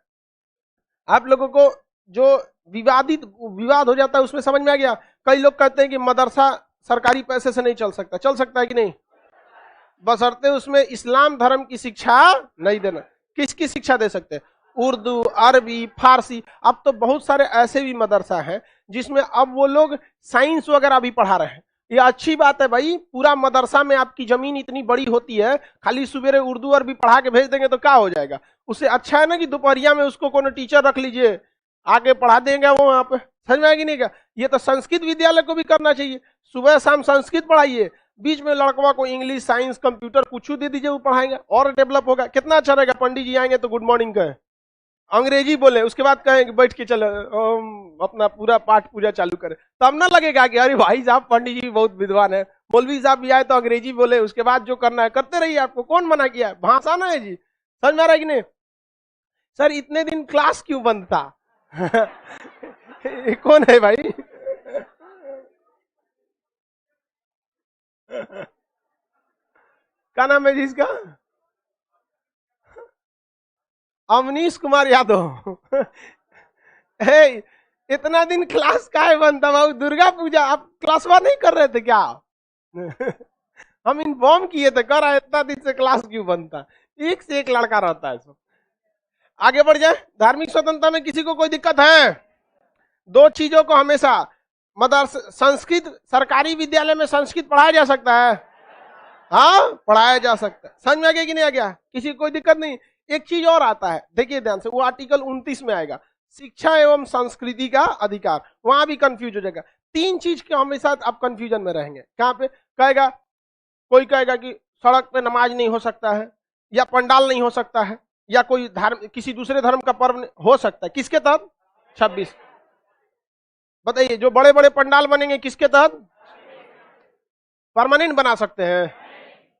S1: आप लोगों को जो विवाद हो जाता है उसमें समझ में आ गया? कई लोग कहते हैं कि मदरसा सरकारी पैसे से नहीं चल सकता। चल सकता है कि नहीं? बशर्ते उसमें इस्लाम धर्म की शिक्षा नहीं देना। किसकी शिक्षा दे सकते हैं? उर्दू, अरबी, फारसी। अब तो बहुत सारे ऐसे भी मदरसा हैं जिसमें अब वो लोग साइंस वगैरह भी पढ़ा रहे हैं। ये अच्छी बात है भाई। पूरा मदरसा में आपकी जमीन इतनी बड़ी होती है, खाली सुबेरे उर्दू अरबी पढ़ा के भेज देंगे तो क्या हो जाएगा? उससे अच्छा है ना कि दोपहरिया में उसको कोनो टीचर रख लीजिए, आगे पढ़ा देंगे वो वहां पे। समझ में आएगी नहीं क्या? ये तो संस्कृत विद्यालय को भी करना चाहिए। सुबह शाम संस्कृत पढ़ाइए, बीच में लड़कवा को इंग्लिश, साइंस, कंप्यूटर कुछ दे दीजिए, वो पढ़ाएंगे और डेवलप होगा। कितना अच्छा रहेगा। पंडित जी आएंगे तो गुड मॉर्निंग कहें, अंग्रेजी बोले, उसके बाद कहें कि बैठ के चलो अपना पूरा पाठ पूजा चालू करें। तब ना लगेगा कि अरे भाई साहब पंडित जी बहुत विद्वान है। मौलवी साहब भी आए तो अंग्रेजी बोले, उसके बाद जो करना है करते रहिए। आपको कौन मना किया है? भाषा ना है जी। समझ में आ रहा है कि नहीं? सर इतने दिन क्लास क्यों बंद था? कौन है भाई? क्या नाम है जी इसका? अवनीश कुमार यादव। हे, इतना दिन क्लास काहे बंद था बाबू? दुर्गा पूजा आप क्लासवा नहीं कर रहे थे क्या? हम इन्फॉर्म किए थे, कर रहा इतना दिन से क्लास क्यों बंद था? एक से एक लड़का रहता है सब। आगे बढ़ जाए। धार्मिक स्वतंत्रता में किसी को कोई दिक्कत है? दो चीजों को हमेशा मदरसा, संस्कृत, सरकारी विद्यालय में संस्कृत पढ़ाया जा सकता है। हाँ, पढ़ाया जा सकता है। समझ में आ गया कि नहीं आ गया? किसी को कोई दिक्कत नहीं। एक चीज और आता है, देखिए ध्यान से, वो आर्टिकल 29 में आएगा, शिक्षा एवं संस्कृति का अधिकार। वहां भी कंफ्यूज हो जाएगा। तीन चीज के हमेशा आप कंफ्यूजन में रहेंगे। कहां पे? कहेगा, कोई कहेगा कि सड़क पे नमाज नहीं हो सकता है, या पंडाल नहीं हो सकता है, या कोई धर्म, किसी दूसरे धर्म का पर्व हो सकता है। किसके तहत? 26। बताइए, जो बड़े बड़े पंडाल बनेंगे किसके तहत? परमानेंट बना सकते हैं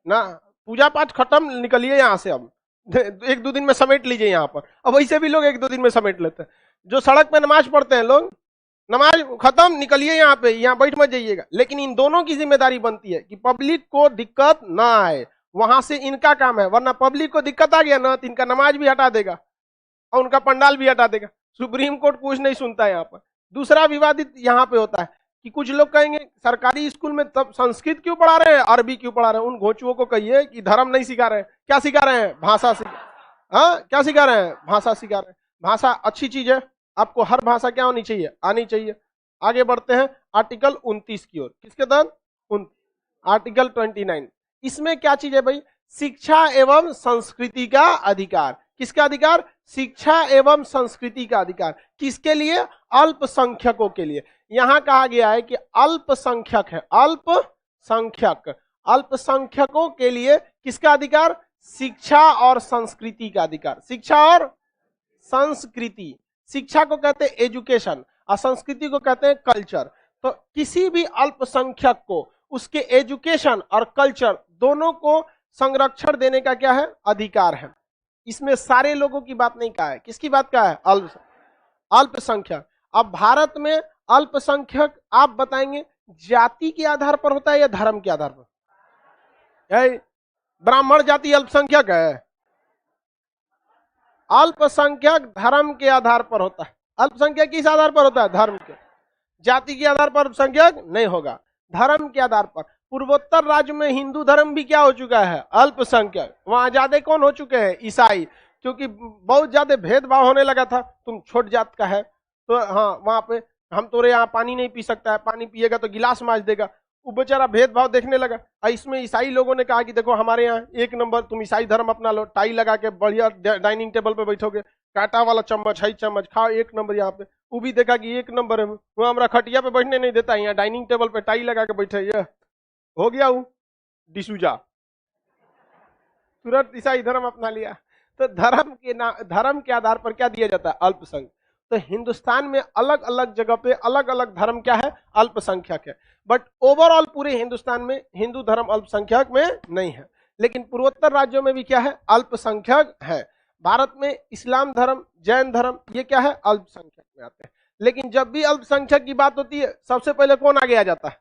S1: ना? पूजा पाठ खत्म, निकलिए यहां से। अब एक दो दिन में समेट लीजिए यहाँ पर। अब वैसे भी लोग एक दो दिन में समेट लेते हैं। जो सड़क पे नमाज पढ़ते हैं लोग, नमाज खत्म, निकलिए यहाँ पे, यहाँ बैठ मत जाइएगा। लेकिन इन दोनों की जिम्मेदारी बनती है कि पब्लिक को दिक्कत ना आए, वहां से इनका काम है। वरना पब्लिक को दिक्कत आ गया ना तो इनका नमाज भी हटा देगा और उनका पंडाल भी हटा देगा। सुप्रीम कोर्ट कुछ नहीं सुनता है यहाँ पर। दूसरा विवादित यहाँ पे होता है कि कुछ लोग कहेंगे सरकारी स्कूल में तब संस्कृत क्यों पढ़ा रहे हैं, अरबी क्यों पढ़ा रहे हैं? उन घोचुओं को कहिए कि धर्म नहीं सिखा रहे हैं। क्या सिखा रहे हैं? भाषा सिखा। हाँ, क्या सिखा रहे हैं? भाषा सिखा रहे हैं। भाषा अच्छी चीज है, आपको हर भाषा क्या होनी चाहिए? आनी चाहिए। आगे बढ़ते हैं आर्टिकल 29 की ओर। किसके तहत? आर्टिकल 29। इसमें क्या चीज है भाई? शिक्षा एवं संस्कृति का अधिकार। किसका अधिकार? शिक्षा एवं संस्कृति का अधिकार। किसके लिए? अल्पसंख्यकों के लिए। यहां कहा गया है कि अल्पसंख्यक है, अल्पसंख्यक, अल्पसंख्यकों के लिए किसका अधिकार? शिक्षा और संस्कृति का अधिकार। शिक्षा और संस्कृति। शिक्षा को कहते हैं एजुकेशन और संस्कृति को कहते हैं कल्चर। तो किसी भी अल्पसंख्यक को उसके एजुकेशन और कल्चर दोनों को संरक्षण देने का क्या है? अधिकार है। इसमें सारे लोगों की बात नहीं कहा है। किसकी बात कहा है? अल्पसंख्यक। अब भारत में अल्पसंख्यक आप बताएंगे जाति के आधार पर होता है या धर्म के आधार पर? ब्राह्मण जाति अल्पसंख्यक है? अल्पसंख्यक धर्म के आधार पर होता है। अल्पसंख्यक किस आधार पर होता है? धर्म के। जाति के आधार पर अल्पसंख्यक नहीं होगा, धर्म के आधार पर। पूर्वोत्तर राज्य में हिंदू धर्म भी क्या हो चुका है? अल्पसंख्यक। वहां ज्यादा कौन हो चुके हैं? ईसाई। क्योंकि बहुत ज्यादा भेदभाव होने लगा था, तुम छोट जात का है तो हाँ, वहां पे हम तोरे यहाँ पानी नहीं पी सकता है, पानी पिएगा तो गिलास मांज देगा। वो बेचारा भेदभाव देखने लगा। और इसमें ईसाई लोगों ने कहा कि देखो हमारे यहाँ 1 नंबर, तुम ईसाई धर्म अपना लो, टाई लगा के बढ़िया डाइनिंग टेबल पे बैठोगे, कांटा वाला चम्मच है, चम्मच खाओ 1 नंबर यहाँ पे। वो भी देखा कि 1 नंबर है, वो हमारा खटिया पे बैठने नहीं देता, यहाँ डाइनिंग टेबल पे टाई लगा के बैठे, ये हो गया वो डिसूजा, तुरंत ईसाई धर्म अपना लिया। तो धर्म के आधार पर क्या दिया जाता है? अल्पसंख्यक। तो हिंदुस्तान में अलग अलग जगह पे अलग अलग धर्म क्या है? अल्पसंख्यक है। बट ओवरऑल पूरे हिंदुस्तान में हिंदू धर्म अल्पसंख्यक में नहीं है, लेकिन पूर्वोत्तर राज्यों में भी क्या है? अल्पसंख्यक है। भारत में इस्लाम धर्म, जैन धर्म, ये क्या है? अल्पसंख्यक में आते हैं। लेकिन जब भी अल्पसंख्यक की बात होती है, सबसे पहले कौन आगे आ जाता है?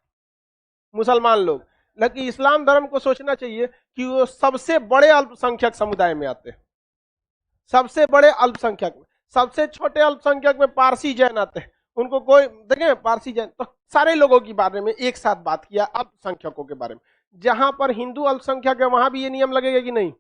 S1: मुसलमान लोग। लेकिन इस्लाम धर्म को सोचना चाहिए कि वो सबसे बड़े अल्पसंख्यक समुदाय में आते हैं, सबसे बड़े अल्पसंख्यक में। सबसे छोटे अल्पसंख्यक में पारसी जैन आते हैं, उनको कोई देखें पारसी जैन। तो सारे लोगों के बारे में एक साथ बात किया, अल्पसंख्यकों के बारे में। जहां पर हिंदू अल्पसंख्यक है वहां भी ये नियम लगेगा कि नहीं?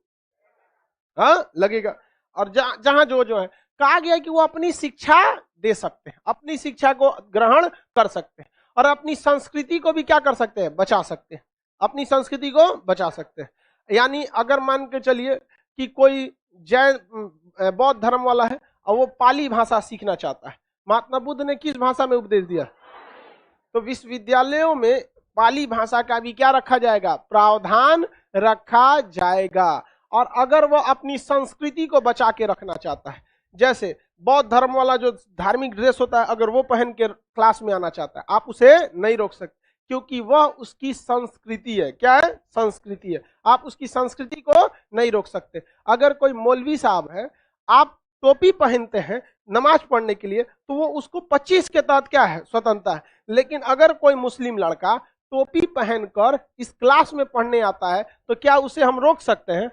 S1: हाँ लगेगा। और जहां जो है, कहा गया कि वो अपनी शिक्षा दे सकते हैं, अपनी शिक्षा को ग्रहण कर सकते हैं, और अपनी संस्कृति को भी क्या कर सकते हैं? बचा सकते हैं, अपनी संस्कृति को बचा सकते हैं। यानी अगर मान के चलिए कि कोई जैन बौद्ध धर्म वाला है और वो पाली भाषा सीखना चाहता है, महात्मा बुद्ध ने किस भाषा में उपदेश दिया? तो विश्वविद्यालयों में पाली भाषा का भी क्या रखा जाएगा? प्रावधान रखा जाएगा। और अगर वो अपनी संस्कृति को बचा के रखना चाहता है, जैसे बौद्ध धर्म वाला जो धार्मिक ड्रेस होता है, अगर वो पहन के क्लास में आना चाहता है, आप उसे नहीं रोक सकते, क्योंकि वह उसकी संस्कृति है। क्या है? संस्कृति है। आप उसकी संस्कृति को नहीं रोक सकते। अगर कोई मौलवी साहब है, आप टोपी पहनते हैं नमाज पढ़ने के लिए, तो वो उसको 25 के तहत क्या है? स्वतंत्रता है। लेकिन अगर कोई मुस्लिम लड़का टोपी पहनकर इस क्लास में पढ़ने आता है, तो क्या उसे हम रोक सकते हैं?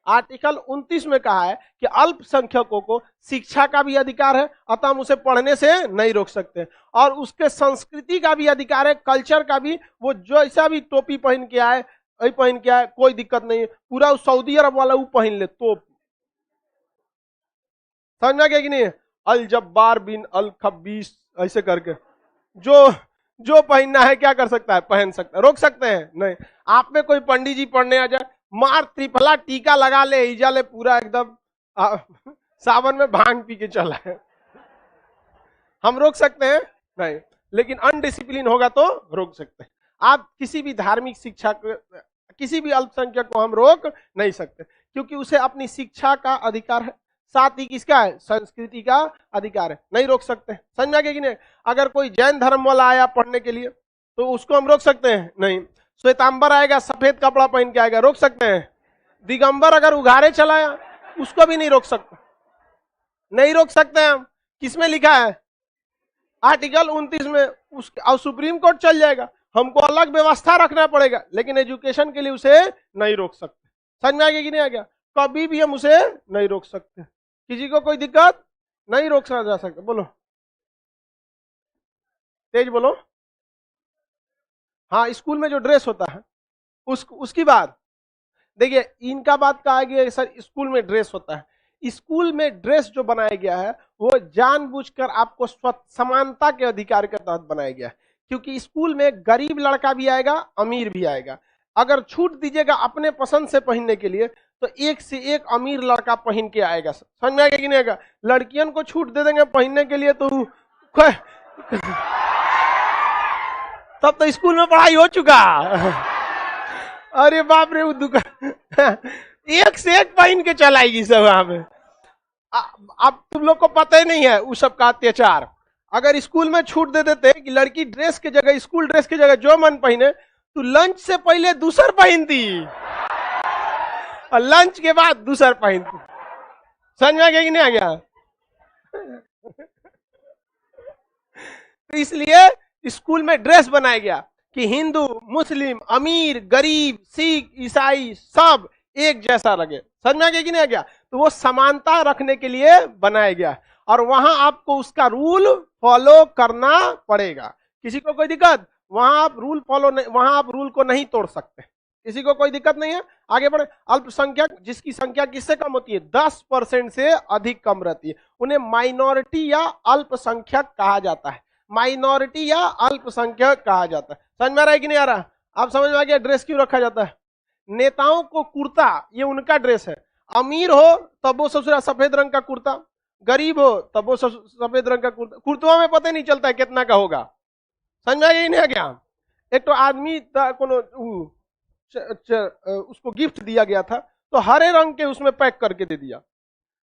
S1: आर्टिकल 29 में कहा है कि अल्पसंख्यकों को शिक्षा का भी अधिकार है, अतः हम उसे पढ़ने से नहीं रोक सकते। और उसके संस्कृति का भी अधिकार है, कल्चर का भी। वो जैसा भी टोपी पहन के आए, पहन के आए, कोई दिक्कत नहीं है। पूरा सऊदी अरब वाला वो पहन ले तो समझ में गया कि नहीं? अल जब्बार बिन अल खब्बीस ऐसे करके जो पहनना है क्या कर सकता है? पहन सकता है। रोक सकते हैं? नहीं। आप में कोई पंडित जी पढ़ने आ जाए, मार त्रिफला टीका लगा ले, ईजा ले, पूरा एकदम सावन में भांग पी के चला है, हम रोक सकते हैं? नहीं। लेकिन अनडिसिप्लिन होगा तो रोक सकते हैं। आप किसी भी धार्मिक शिक्षा को, किसी भी अल्पसंख्यक को हम रोक नहीं सकते, क्योंकि उसे अपनी शिक्षा का अधिकार है, साथ ही किसका है? संस्कृति का अधिकार है। नहीं रोक सकते। समझ में आ गया कि नहीं? अगर कोई जैन धर्म वाला आया पढ़ने के लिए, तो उसको हम रोक सकते हैं? नहीं। श्वेतांबर आएगा, सफेद कपड़ा पहन के आएगा, रोक सकते हैं? दिगंबर अगर उघारे चलाया, उसको भी नहीं रोक सकते। नहीं रोक सकते हैं हम। किसमें लिखा है? आर्टिकल 29 में। और सुप्रीम कोर्ट चल जाएगा, हमको अलग व्यवस्था रखना पड़ेगा, लेकिन एजुकेशन के लिए उसे नहीं रोक सकते। समझ में आ गया कि नहीं आ गया? कभी भी हम उसे नहीं रोक सकते। किसी को कोई दिक्कत नहीं, रोक जा सकता। बोलो, तेज बोलो। हाँ, स्कूल में जो ड्रेस होता है उसकी बात देखिए, इनका बात कहा गया सर स्कूल में ड्रेस होता है। स्कूल में ड्रेस जो बनाया गया है वो जानबूझकर आपको समानता के अधिकार के तहत बनाया गया है, क्योंकि स्कूल में गरीब लड़का भी आएगा, अमीर भी आएगा। अगर छूट दीजिएगा अपने पसंद से पहनने के लिए, तो एक से एक अमीर लड़का पहन के आएगा। समझ में आएगा कि नहीं आएगा? लड़कियों को छूट दे देंगे पहनने के लिए, तो तब तो स्कूल में पढ़ाई हो चुका। अरे बाप रे, वो दुकान एक से एक पहन के चलाएगी सब वहां पे। अब तुम लोग को पता ही नहीं है उस सब का अत्याचार। अगर स्कूल में छूट दे देते कि लड़की ड्रेस के जगह, स्कूल ड्रेस की जगह जो मन पहने, तो लंच से पहले दूसर पहनती और लंच के बाद दूसर पहनती। समझ में आ गया कि नहीं आ गया? तो इसलिए स्कूल में ड्रेस बनाया गया कि हिंदू, मुस्लिम, अमीर, गरीब, सिख, ईसाई सब एक जैसा लगे। समझ में आ गया कि नहीं आ गया? तो वो समानता रखने के लिए बनाया गया, और वहां आपको उसका रूल फॉलो करना पड़ेगा। किसी को कोई दिक्कत? वहां आप रूल फॉलो नहीं, वहां आप रूल को नहीं तोड़ सकते। किसी को कोई दिक्कत नहीं है? आगे बढ़े। अल्पसंख्यक जिसकी संख्या किससे कम होती है? 10% से अधिक कम रहती है, उन्हें माइनॉरिटी या अल्पसंख्यक कहा जाता है। माइनॉरिटी या अल्पसंख्यक कहा जाता है। समझ में आ रहा है कि नहीं आ रहा? आप समझ में आ गया ड्रेस क्यों रखा जाता है? नेताओं को कुर्ता ये उनका ड्रेस है। अमीर हो तब वो ससुरा सफेद रंग का कुर्ता, गरीब हो तब वो सफेद रंग का कुर्ता। कुर्तों में पता नहीं चलता है कितना का होगा। समझ में यही नहीं गया। एक तो आदमी उसको गिफ्ट दिया गया था तो हरे रंग के उसमें पैक करके दे दिया।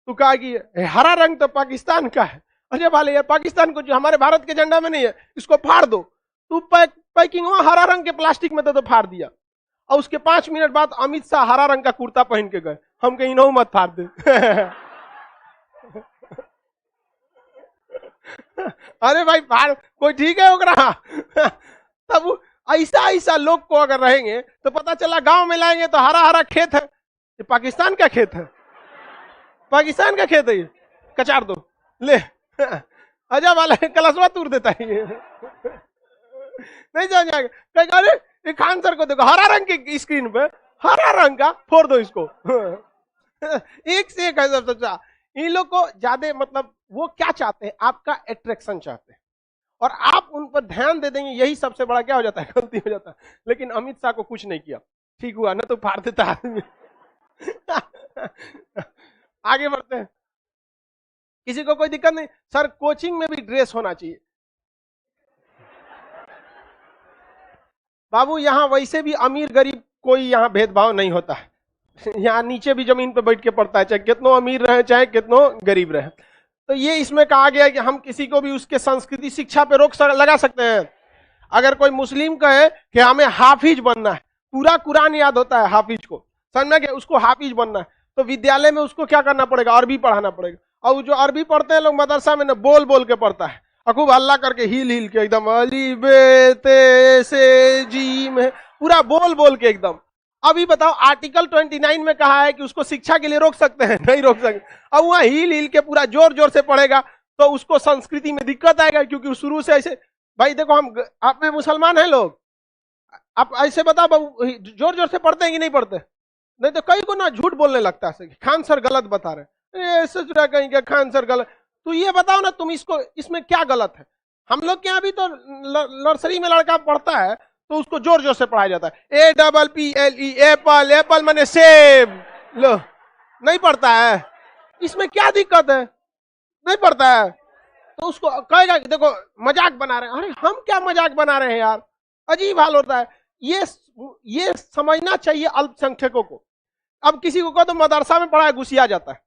S1: तो कहा कि हरा रंग तो पाकिस्तान का है। अरे वाले यार पाकिस्तान को जो हमारे भारत के झंडा में नहीं है इसको फाड़ दो। तू पैकिंग वहां हरा रंग के प्लास्टिक में तो फाड़ दिया। और उसके 5 मिनट बाद अमित शाह हरा रंग का कुर्ता पहन के गए। हम कहीं नो मत फाड़ दे। अरे भाई फाड़ कोई ठीक है ओकरा। तब ऐसा ऐसा लोग को अगर रहेंगे तो पता चला गांव में लाएंगे तो हरा हरा खेत है। ये पाकिस्तान का खेत है, पाकिस्तान का खेत है, ये कचार दो ले। अजय वाला कलशवा तूर देता है ये। नहीं समझ आएगा। अरे खान सर को देखो हरा रंग की स्क्रीन पे हरा रंग का फोड़ दो इसको। एक से एक है सब। इन लोग को ज्यादा मतलब वो क्या चाहते हैं, आपका अट्रैक्शन चाहते हैं और आप उन पर ध्यान दे देंगे, यही सबसे बड़ा क्या हो जाता है, गलती हो जाता है। लेकिन अमित शाह को कुछ नहीं किया, ठीक हुआ ना तो फाड़ देता आदमी। आगे बढ़ते हैं। किसी को कोई दिक्कत नहीं सर, कोचिंग में भी ड्रेस होना चाहिए। बाबू यहाँ वैसे भी अमीर गरीब कोई यहाँ भेदभाव नहीं होता है। यहाँ नीचे भी जमीन पे बैठ के पढ़ता है, चाहे कितनों अमीर रहे चाहे कितनों गरीब रहे। तो ये इसमें कहा गया है कि हम किसी को भी उसके संस्कृति शिक्षा पे रोक लगा सकते हैं। अगर कोई मुस्लिम कहे कि हमें हाफिज बनना है, पूरा कुरान याद होता है हाफिज को, समझना कि उसको हाफिज बनना है, तो विद्यालय में उसको क्या करना पड़ेगा, अरबी पढ़ाना पड़ेगा। और जो अरबी पढ़ते हैं लोग मदरसा में ना बोल बोल के पढ़ता है, खूब हल्ला करके हिल हिल के एकदम अली बे ते से जी में पूरा बोल बोल के एकदम। अभी बताओ आर्टिकल 29 में कहा है कि उसको शिक्षा के लिए रोक सकते हैं? नहीं रोक सकते। अब वहां हिल हिल के पूरा जोर जोर से पढ़ेगा तो उसको संस्कृति में दिक्कत आएगा, क्योंकि शुरू से ऐसे। भाई देखो हम आप में मुसलमान हैं लोग, आप ऐसे बताओ बाबू जोर जोर से पढ़ते हैं कि नहीं पढ़ते? नहीं तो कई को ना झूठ बोलने लगता है, खान सर गलत बता रहे, सचुरा कहीं का खान सर गलत। तो ये बताओ ना तुम इसको, इसमें क्या गलत है? हम लोग के यहाँ भी तो नर्सरी में लड़का पढ़ता है तो उसको जोर जोर से पढ़ाया जाता है, APPLE एप्पल, एप्पल माने सेब। लो नहीं पढ़ता है, इसमें क्या दिक्कत है? नहीं पढ़ता है तो उसको कहेगा देखो मजाक बना रहे हैं। अरे हम क्या मजाक बना रहे हैं यार, अजीब हाल होता है। ये समझना चाहिए अल्पसंख्यकों को। अब किसी को कहो तो मदरसा में पढ़ा घुसिया जाता है,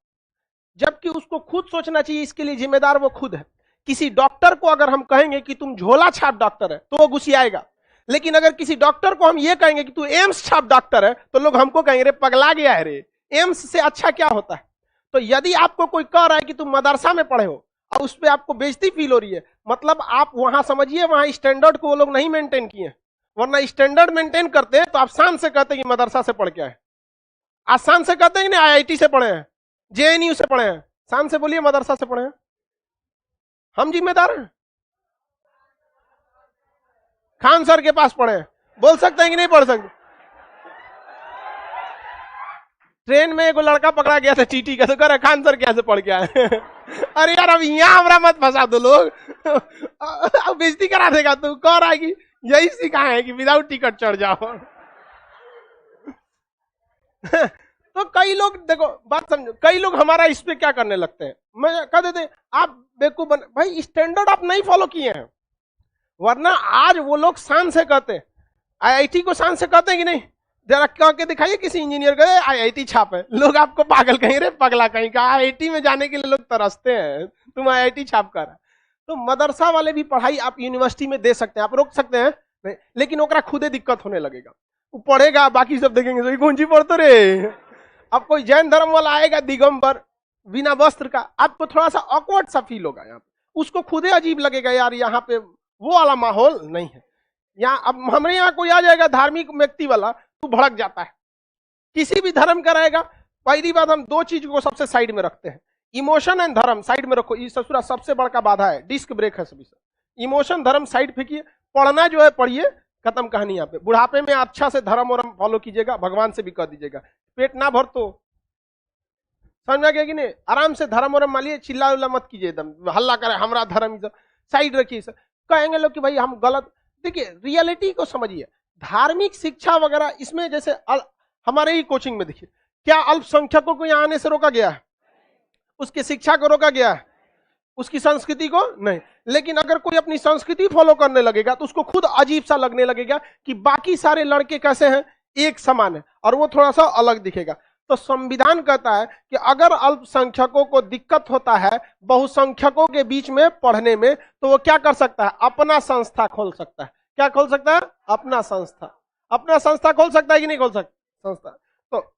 S1: जबकि उसको खुद सोचना चाहिए, इसके लिए जिम्मेदार वो खुद है। किसी डॉक्टर को अगर हम कहेंगे कि तुम झोला छाप डॉक्टर है तो वो घुसियाएगा, लेकिन अगर किसी डॉक्टर को हम ये कहेंगे कि तू एम्स छाप डॉक्टर है तो लोग हमको कहेंगे रे पगला गया है रे, एम्स से अच्छा क्या होता है। तो यदि आपको कोई कह रहा है कि तुम मदरसा में पढ़े हो और उस पर आपको बेइज्जती फील हो रही है, मतलब आप वहां समझिए वहां स्टैंडर्ड को वो लोग नहीं मेंटेन किए। वरना स्टैंडर्ड मेंटेन करते हैं तो आप शान से कहते हैं कि मदरसा से पढ़ के आए, आसान से कहते हैं कि नहीं IIT से पढ़े हैं, JNU से पढ़े हैं। शान से बोलिए मदरसा से पढ़े हैं। हम जिम्मेदार हैं, खान सर के पास पढ़े हैं, बोल सकते हैं कि नहीं पढ़ सकते? ट्रेन में एक लड़का पकड़ा गया था TT का, तो कह रहा खान सर कैसे पढ़ के आए? अरे यार अब यहाँ हमारा मत फंसा दो लोग, अब बेइज्जती करा देगा। तू कह रहा है कि यही सिखाए है कि विदाउट टिकट चढ़ जाओ। तो कई लोग देखो बात समझो, कई लोग हमारा इस पे क्या करने लगते हैं, मैं कह देते आप बेवकूफ बन। भाई स्टैंडर्ड आप नहीं फॉलो किए हैं, वरना आज वो लोग शान से कहते हैं, IIT को शान से कहते हैं कि नहीं? जरा कह के दिखाइए किसी इंजीनियर को IIT छाप है, लोग आपको पागल कहीं रे पगला कहीं का। IIT में जाने के लिए लोग तरसते हैं, तुम IIT छाप कर। तो मदरसा वाले भी पढ़ाई आप यूनिवर्सिटी में दे सकते हैं, आप रोक सकते हैं नहीं, लेकिन ओकरा खुदे दिक्कत होने लगेगा। वो पढ़ेगा, बाकी सब देखेंगे तो कौन सी पढ़ते रे। अब कोई जैन धर्म वाला आएगा दिगंबर बिना वस्त्र का, आपको थोड़ा सा ऑकवर्ड सा फील होगा यहाँ पे, उसको खुदे अजीब लगेगा, यार यहाँ पे वो वाला माहौल नहीं है। यहाँ अब हमारे यहाँ कोई आ जाएगा धार्मिक व्यक्ति वाला तो भड़क जाता है। किसी भी धर्म का रहेगा, पहली बात हम दो चीज को सबसे साइड में रखते हैं, इमोशन एंड धर्म साइड में रखो। ये ससुरा सबसे बड़ा बाधा है, डिस्क ब्रेक है सभी से। इमोशन धर्म साइड फेंकिए, पढ़ना जो है पढ़िए, खत्म कहानी। यहाँ पे बुढ़ापे में अच्छा से धर्म और फॉलो कीजिएगा, भगवान से भी कह दीजिएगा, पेट ना भर तो समझ में गया कि नहीं, आराम से धर्म और मालिए, चिल्ला उल्ला मत कीजिए, एकदम हल्ला करे हमारा धर्म साइड रखिए। कहेंगे लोग कि भाई हम गलत, देखिए रियलिटी को समझिए। धार्मिक शिक्षा वगैरह इसमें जैसे हमारे ही कोचिंग में देखिए, क्या अल्पसंख्यकों को यहाँ आने से रोका गया है? उसकी शिक्षा को रोका गया है? उसकी संस्कृति को नहीं। लेकिन अगर कोई अपनी संस्कृति फॉलो करने लगेगा तो उसको खुद अजीब सा लगने लगेगा कि बाकी सारे लड़के कैसे हैं, एक समान है, और वो थोड़ा सा अलग दिखेगा। तो संविधान कहता है कि अगर अल्पसंख्यकों को दिक्कत होता है बहुसंख्यकों के बीच में पढ़ने में, तो वो क्या कर सकता है? अपना संस्था खोल सकता है। क्या खोल सकता है? अपना संस्था। अपना संस्था खोल सकता है कि नहीं खोल सकता? संस्था। तो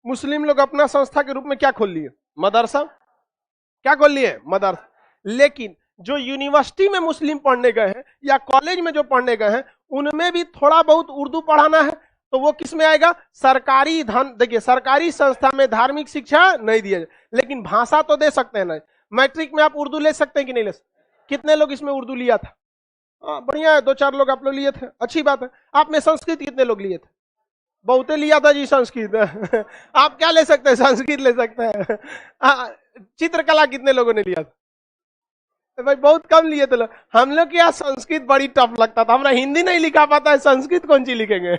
S1: मुस्लिम लोग अपना संस्था के रूप में क्या खोल लिए? मदरसा। क्या खोल लिए? मदरसा। लेकिन जो यूनिवर्सिटी में मुस्लिम पढ़ने गए हैं या कॉलेज में जो पढ़ने गए हैं, उनमें भी थोड़ा बहुत उर्दू पढ़ाना है, तो वो किस में आएगा? सरकारी धन। देखिए, सरकारी संस्था में धार्मिक शिक्षा नहीं दिया जाए, लेकिन भाषा तो दे सकते हैं ना। मैट्रिक में आप उर्दू ले सकते हैं कि नहीं ले सकते? कितने लोग इसमें उर्दू लिया था? बढ़िया है, 2-4 लोग आप लोग लिए थे, अच्छी बात है। आप में संस्कृत कितने लोग लिए थे? बहुते लिया था जी संस्कृत। आप क्या ले सकते हैं? संस्कृत ले सकते हैं। चित्रकला कितने लोगों ने लिया था? भाई बहुत कम लिए थे लोग। हम लोग के यहाँ संस्कृत बड़ी टफ लगता था, हमरा हिंदी नहीं लिखा पाता है, संस्कृत कौन सी लिखेंगे।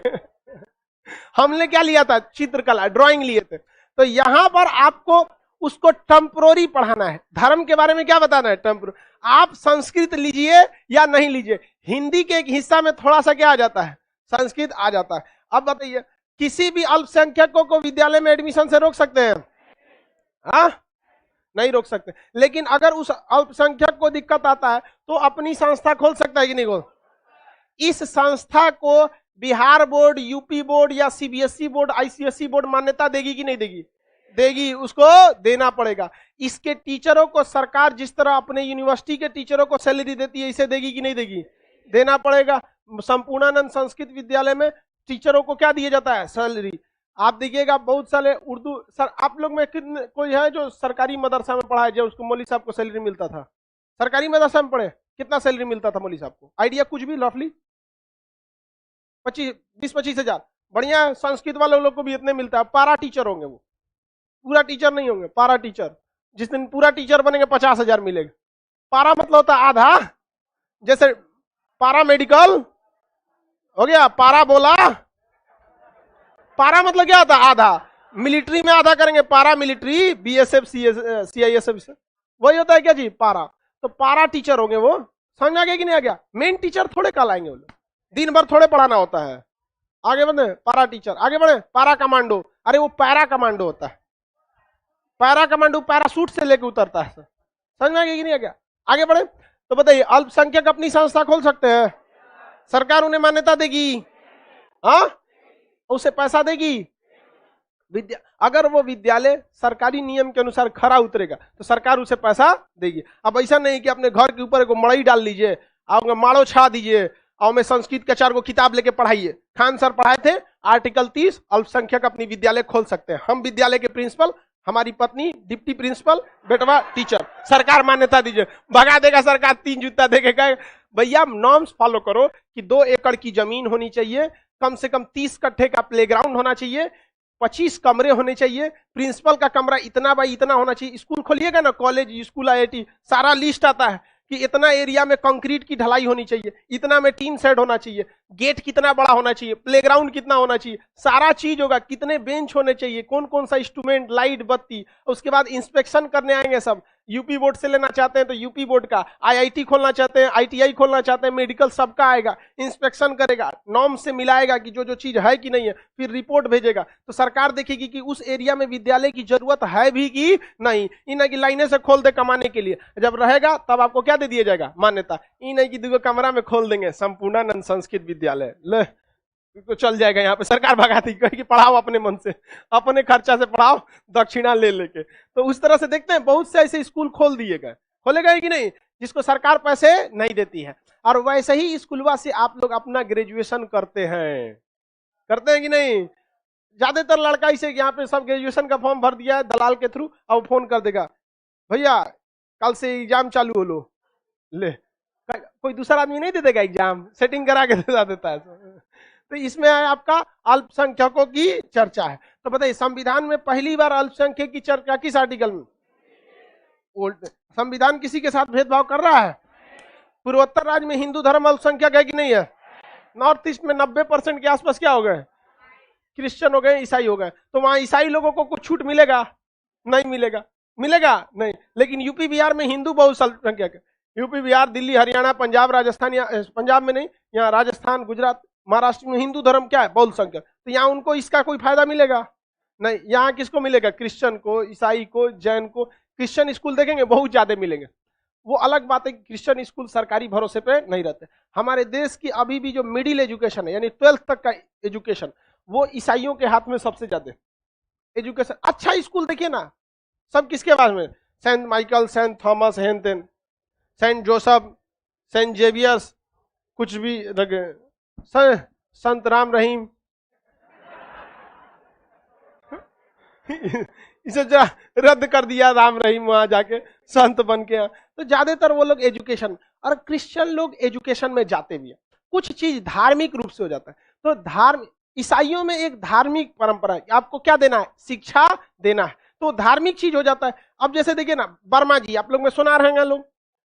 S1: हमने क्या लिया था? चित्रकला, ड्राइंग लिए थे। तो यहां पर आपको उसको टेम्पोररी पढ़ाना है। धर्म के बारे में क्या बताना है? टेम्पोररी। आप संस्कृत लीजिए या नहीं लीजिए, हिंदी के एक हिस्सा में थोड़ा सा क्या आ जाता है? संस्कृत आ जाता है। अब बताइए, किसी भी अल्पसंख्यकों को विद्यालय में एडमिशन से रोक सकते हैं? हाँ, नहीं रोक सकते। लेकिन अगर उस अल्पसंख्यक को दिक्कत आता है तो अपनी संस्था खोल सकता है कि नहीं खोल? इस संस्था को बिहार बोर्ड, यूपी बोर्ड या सीबीएसई बोर्ड, आईसीएसई बोर्ड मान्यता देगी कि नहीं देगी? देगी, उसको देना पड़ेगा। इसके टीचरों को सरकार जिस तरह अपने यूनिवर्सिटी के टीचरों को सैलरी देती है, इसे देगी कि नहीं देगी? देना पड़ेगा। संपूर्णानंद संस्कृत विद्यालय में टीचरों को क्या दिया जाता है? सैलरी। आप देखिएगा बहुत सारे उर्दू सर, आप लोग में कितने कोई है जो सरकारी मदरसा में पढ़ा है, जो उसको मौलवी साहब को सैलरी मिलता था? सरकारी मदरसा में पढ़े, कितना सैलरी मिलता था मौलवी साहब को? आइडिया कुछ भी? रफली 20-25 हजार। बढ़िया है, संस्कृत वाले लोग को भी इतने मिलता है। पारा टीचर होंगे वो, पूरा टीचर नहीं होंगे, पारा टीचर। जिस दिन पूरा टीचर बनेंगे 50,000 मिलेगा। पारा मतलब होता है आधा, जैसे पारा मेडिकल हो गया, पारा बोला। पारा मतलब क्या होता है? आधा। मिलिट्री में आधा करेंगे, पारा मिलिट्री, बीएसएफ, सीआईएसएफ, वही होता है क्या जी? पारा। तो पारा टीचर होंगे वो। समझ आ गया कि नहीं आ गया? मेन टीचर थोड़े कल आएंगे वो लोग, दिन भर थोड़े पढ़ाना होता है। आगे बढ़े, पारा टीचर। आगे बढ़े, पारा कमांडो। अरे वो पैरा कमांडो होता है। पैरा कमांडो पैरासूट से लेके उतरता है। समझ में आ गया कि नहीं आ गया? आगे बढ़े, तो बताइए, अल्पसंख्यक अपनी संस्था खोल सकते हैं? सरकार उन्हें मान्यता देगी? हाँ, उसे पैसा देगी? अगर वो विद्यालय सरकारी नियम के अनुसार खरा उतरेगा तो सरकार उसे पैसा देगी। अब ऐसा नहीं कि अपने घर के ऊपर एक मड़ई डाल लीजिए, और माड़ो छा दीजिए, और में संस्कृत के 4 किताब लेके पढ़ाइए। खान सर पढ़ाए थे आर्टिकल 30, अल्पसंख्यक अपनी विद्यालय खोल सकते हैं। हम विद्यालय के प्रिंसिपल, हमारी पत्नी डिप्टी प्रिंसिपल, बेटवा टीचर। सरकार मान्यता दीजिए, भगा देगा सरकार, 3 जूता देगा। भैया नॉर्म्स फॉलो करो कि 2 एकड़ की जमीन होनी चाहिए, कम से कम 30 कट्ठे का प्लेग्राउंड होना चाहिए, 25 कमरे होने चाहिए, प्रिंसिपल का कमरा इतना बाई इतना होना चाहिए। स्कूल खोलिएगा ना, कॉलेज, स्कूल, आईआईटी, सारा लिस्ट आता है कि इतना एरिया में कंक्रीट की ढलाई होनी चाहिए, इतना में टीन शेड होना चाहिए, गेट कितना बड़ा होना चाहिए, प्लेग्राउंड कितना होना चाहिए, सारा चीज होगा। कितने बेंच होने चाहिए, कौन कौन सा इंस्ट्रूमेंट, लाइट, बत्ती। उसके बाद इंस्पेक्शन करने आएंगे सब। यूपी बोर्ड से लेना चाहते हैं तो यूपी बोर्ड का, आईआईटी खोलना चाहते हैं, आईटीआई खोलना चाहते हैं, मेडिकल, सबका आएगा, इंस्पेक्शन करेगा, नॉर्म से मिलाएगा कि जो जो चीज है कि नहीं है, फिर रिपोर्ट भेजेगा। तो सरकार देखेगी कि उस एरिया में विद्यालय की जरूरत है भी कि नहीं। इन नहीं कि लाइने से खोल दे कमाने के लिए, जब रहेगा तब आपको क्या दे दिया जाएगा? मान्यता। इन नहीं कि 2 कमरा में खोल देंगे संपूर्णानंद संस्कृत विद्यालय, ले तो चल जाएगा। यहाँ पे सरकार भगाती कि पढ़ाओ अपने मन से, अपने खर्चा से पढ़ाओ, दक्षिणा ले लेके। तो उस तरह से देखते हैं बहुत से ऐसे स्कूल खोल दिए गए, खोले गए कि नहीं, जिसको सरकार पैसे नहीं देती है। और वैसे ही स्कूलवा से आप लोग अपना ग्रेजुएशन करते हैं कि नहीं? ज्यादातर लड़का इसे यहाँ पे सब ग्रेजुएशन का फॉर्म भर दिया है दलाल के थ्रू, और फोन कर देगा, भैया कल से एग्जाम चालू हो लो। ले, कोई दूसरा आदमी नहीं दे देगा एग्जाम, सेटिंग करा के दे देता है। तो इसमें आपका अल्पसंख्यकों की चर्चा है। तो बताइए, संविधान में पहली बार अल्पसंख्यक की चर्चा किस आर्टिकल में? संविधान किसी के साथ भेदभाव कर रहा है? पूर्वोत्तर राज्य में हिंदू धर्म अल्पसंख्यक है कि नहीं है? नॉर्थ ईस्ट में 90% के आसपास क्या हो गए, क्रिश्चियन हो गए, ईसाई हो गए। तो वहां ईसाई लोगों को कुछ छूट मिलेगा? नहीं मिलेगा। मिलेगा नहीं। लेकिन यूपी बिहार में हिंदू बहुसंख्यक है। यूपी बिहार, दिल्ली, हरियाणा, पंजाब, राजस्थान, या पंजाब में नहीं, यहाँ राजस्थान, गुजरात, महाराष्ट्र में हिंदू धर्म क्या है, बहुसंख्यक। तो यहाँ उनको इसका कोई फायदा मिलेगा नहीं। यहाँ किसको मिलेगा, क्रिश्चियन को, ईसाई को, जैन को। क्रिश्चियन स्कूल देखेंगे बहुत ज्यादा मिलेंगे। वो अलग बात है कि क्रिश्चियन स्कूल सरकारी भरोसे पे नहीं रहते। हमारे देश की अभी भी जो मिडिल एजुकेशन है, यानी 12th तक का एजुकेशन, वो ईसाइयों के हाथ में सबसे ज्यादा एजुकेशन। अच्छा स्कूल देखिए ना, सब किसके पास में, सेंट माइकल, सेंट थॉमस, हेन सेंट जोसफ, सेंट जेवियर्स, कुछ भी लगे, संत राम रहीम। इसे जरा रद्द कर दिया, राम रहीम वहां जाके संत बन के। तो ज्यादातर वो लोग एजुकेशन, और क्रिश्चियन लोग एजुकेशन में जाते भी है। कुछ चीज धार्मिक रूप से हो जाता है। तो धार्मिक, ईसाइयों में एक धार्मिक परंपरा है, आपको क्या देना है, शिक्षा देना है। तो धार्मिक चीज हो जाता है। अब जैसे देखिए ना, वर्मा जी, आप लोग में सुना रहे हैं लोग,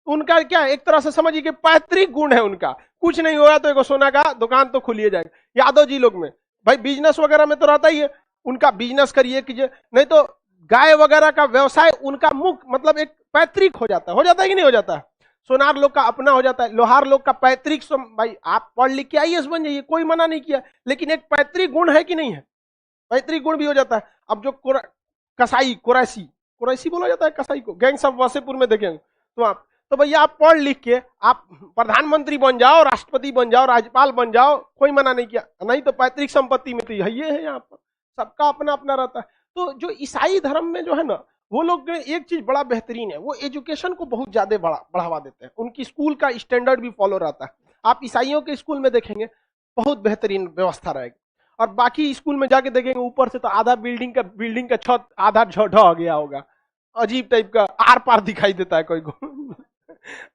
S1: उनका क्या है, एक तरह से समझिए कि पैतृक गुण है उनका। कुछ नहीं होगा तो एक सोना का दुकान तो खुलिए जाएगा। यादव जी लोग में भाई बिजनेस वगैरह में तो रहता ही है, उनका बिजनेस करिए कीजिए, नहीं तो गाय वगैरह का व्यवसाय उनका मुख्य, मतलब एक पैतृक हो जाता है। हो जाता है कि नहीं हो जाता है? सोनार लोग का अपना हो जाता है, लोहार लोग का पैतृक। भाई आप पढ़ लिख के आईएएस बन जाइए, कोई मना नहीं किया, लेकिन एक पैतृक गुण है कि नहीं है, पैतृक गुण भी हो जाता है। अब जो कसाई, कुरैशी, कुरैशी बोला जाता है कसाई को, गैंग्स ऑफ वासेपुर में देखेंगे तो आप, तो भैया आप पढ़ लिख के आप प्रधानमंत्री बन जाओ, राष्ट्रपति बन जाओ, राज्यपाल बन जाओ, कोई मना नहीं किया। नहीं तो पैतृक संपत्ति में तो ये है, यहाँ पर सबका अपना अपना रहता है। तो जो ईसाई धर्म में जो है ना, वो लोग एक चीज बड़ा बेहतरीन है, वो एजुकेशन को बहुत ज्यादा बढ़ावा देते हैं। उनकी स्कूल का स्टैंडर्ड भी फॉलो रहता है। आप ईसाइयों के स्कूल में देखेंगे बहुत बेहतरीन व्यवस्था रहेगी, और बाकी स्कूल में जाके देखेंगे ऊपर से तो आधा बिल्डिंग का छत आधा ढह गया होगा, अजीब टाइप का, आर पार दिखाई देता है कोई को।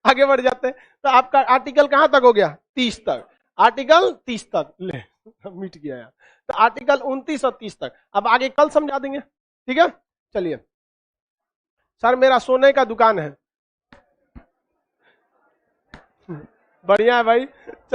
S1: आगे बढ़ जाते हैं। तो आपका आर्टिकल कहां तक हो गया, 30 तक, आर्टिकल 30 तक ले मिट गया यार। तो आर्टिकल 29 और 30 तक, अब आगे कल समझा देंगे, ठीक है। चलिए सर, मेरा सोने का दुकान है। बढ़िया है भाई।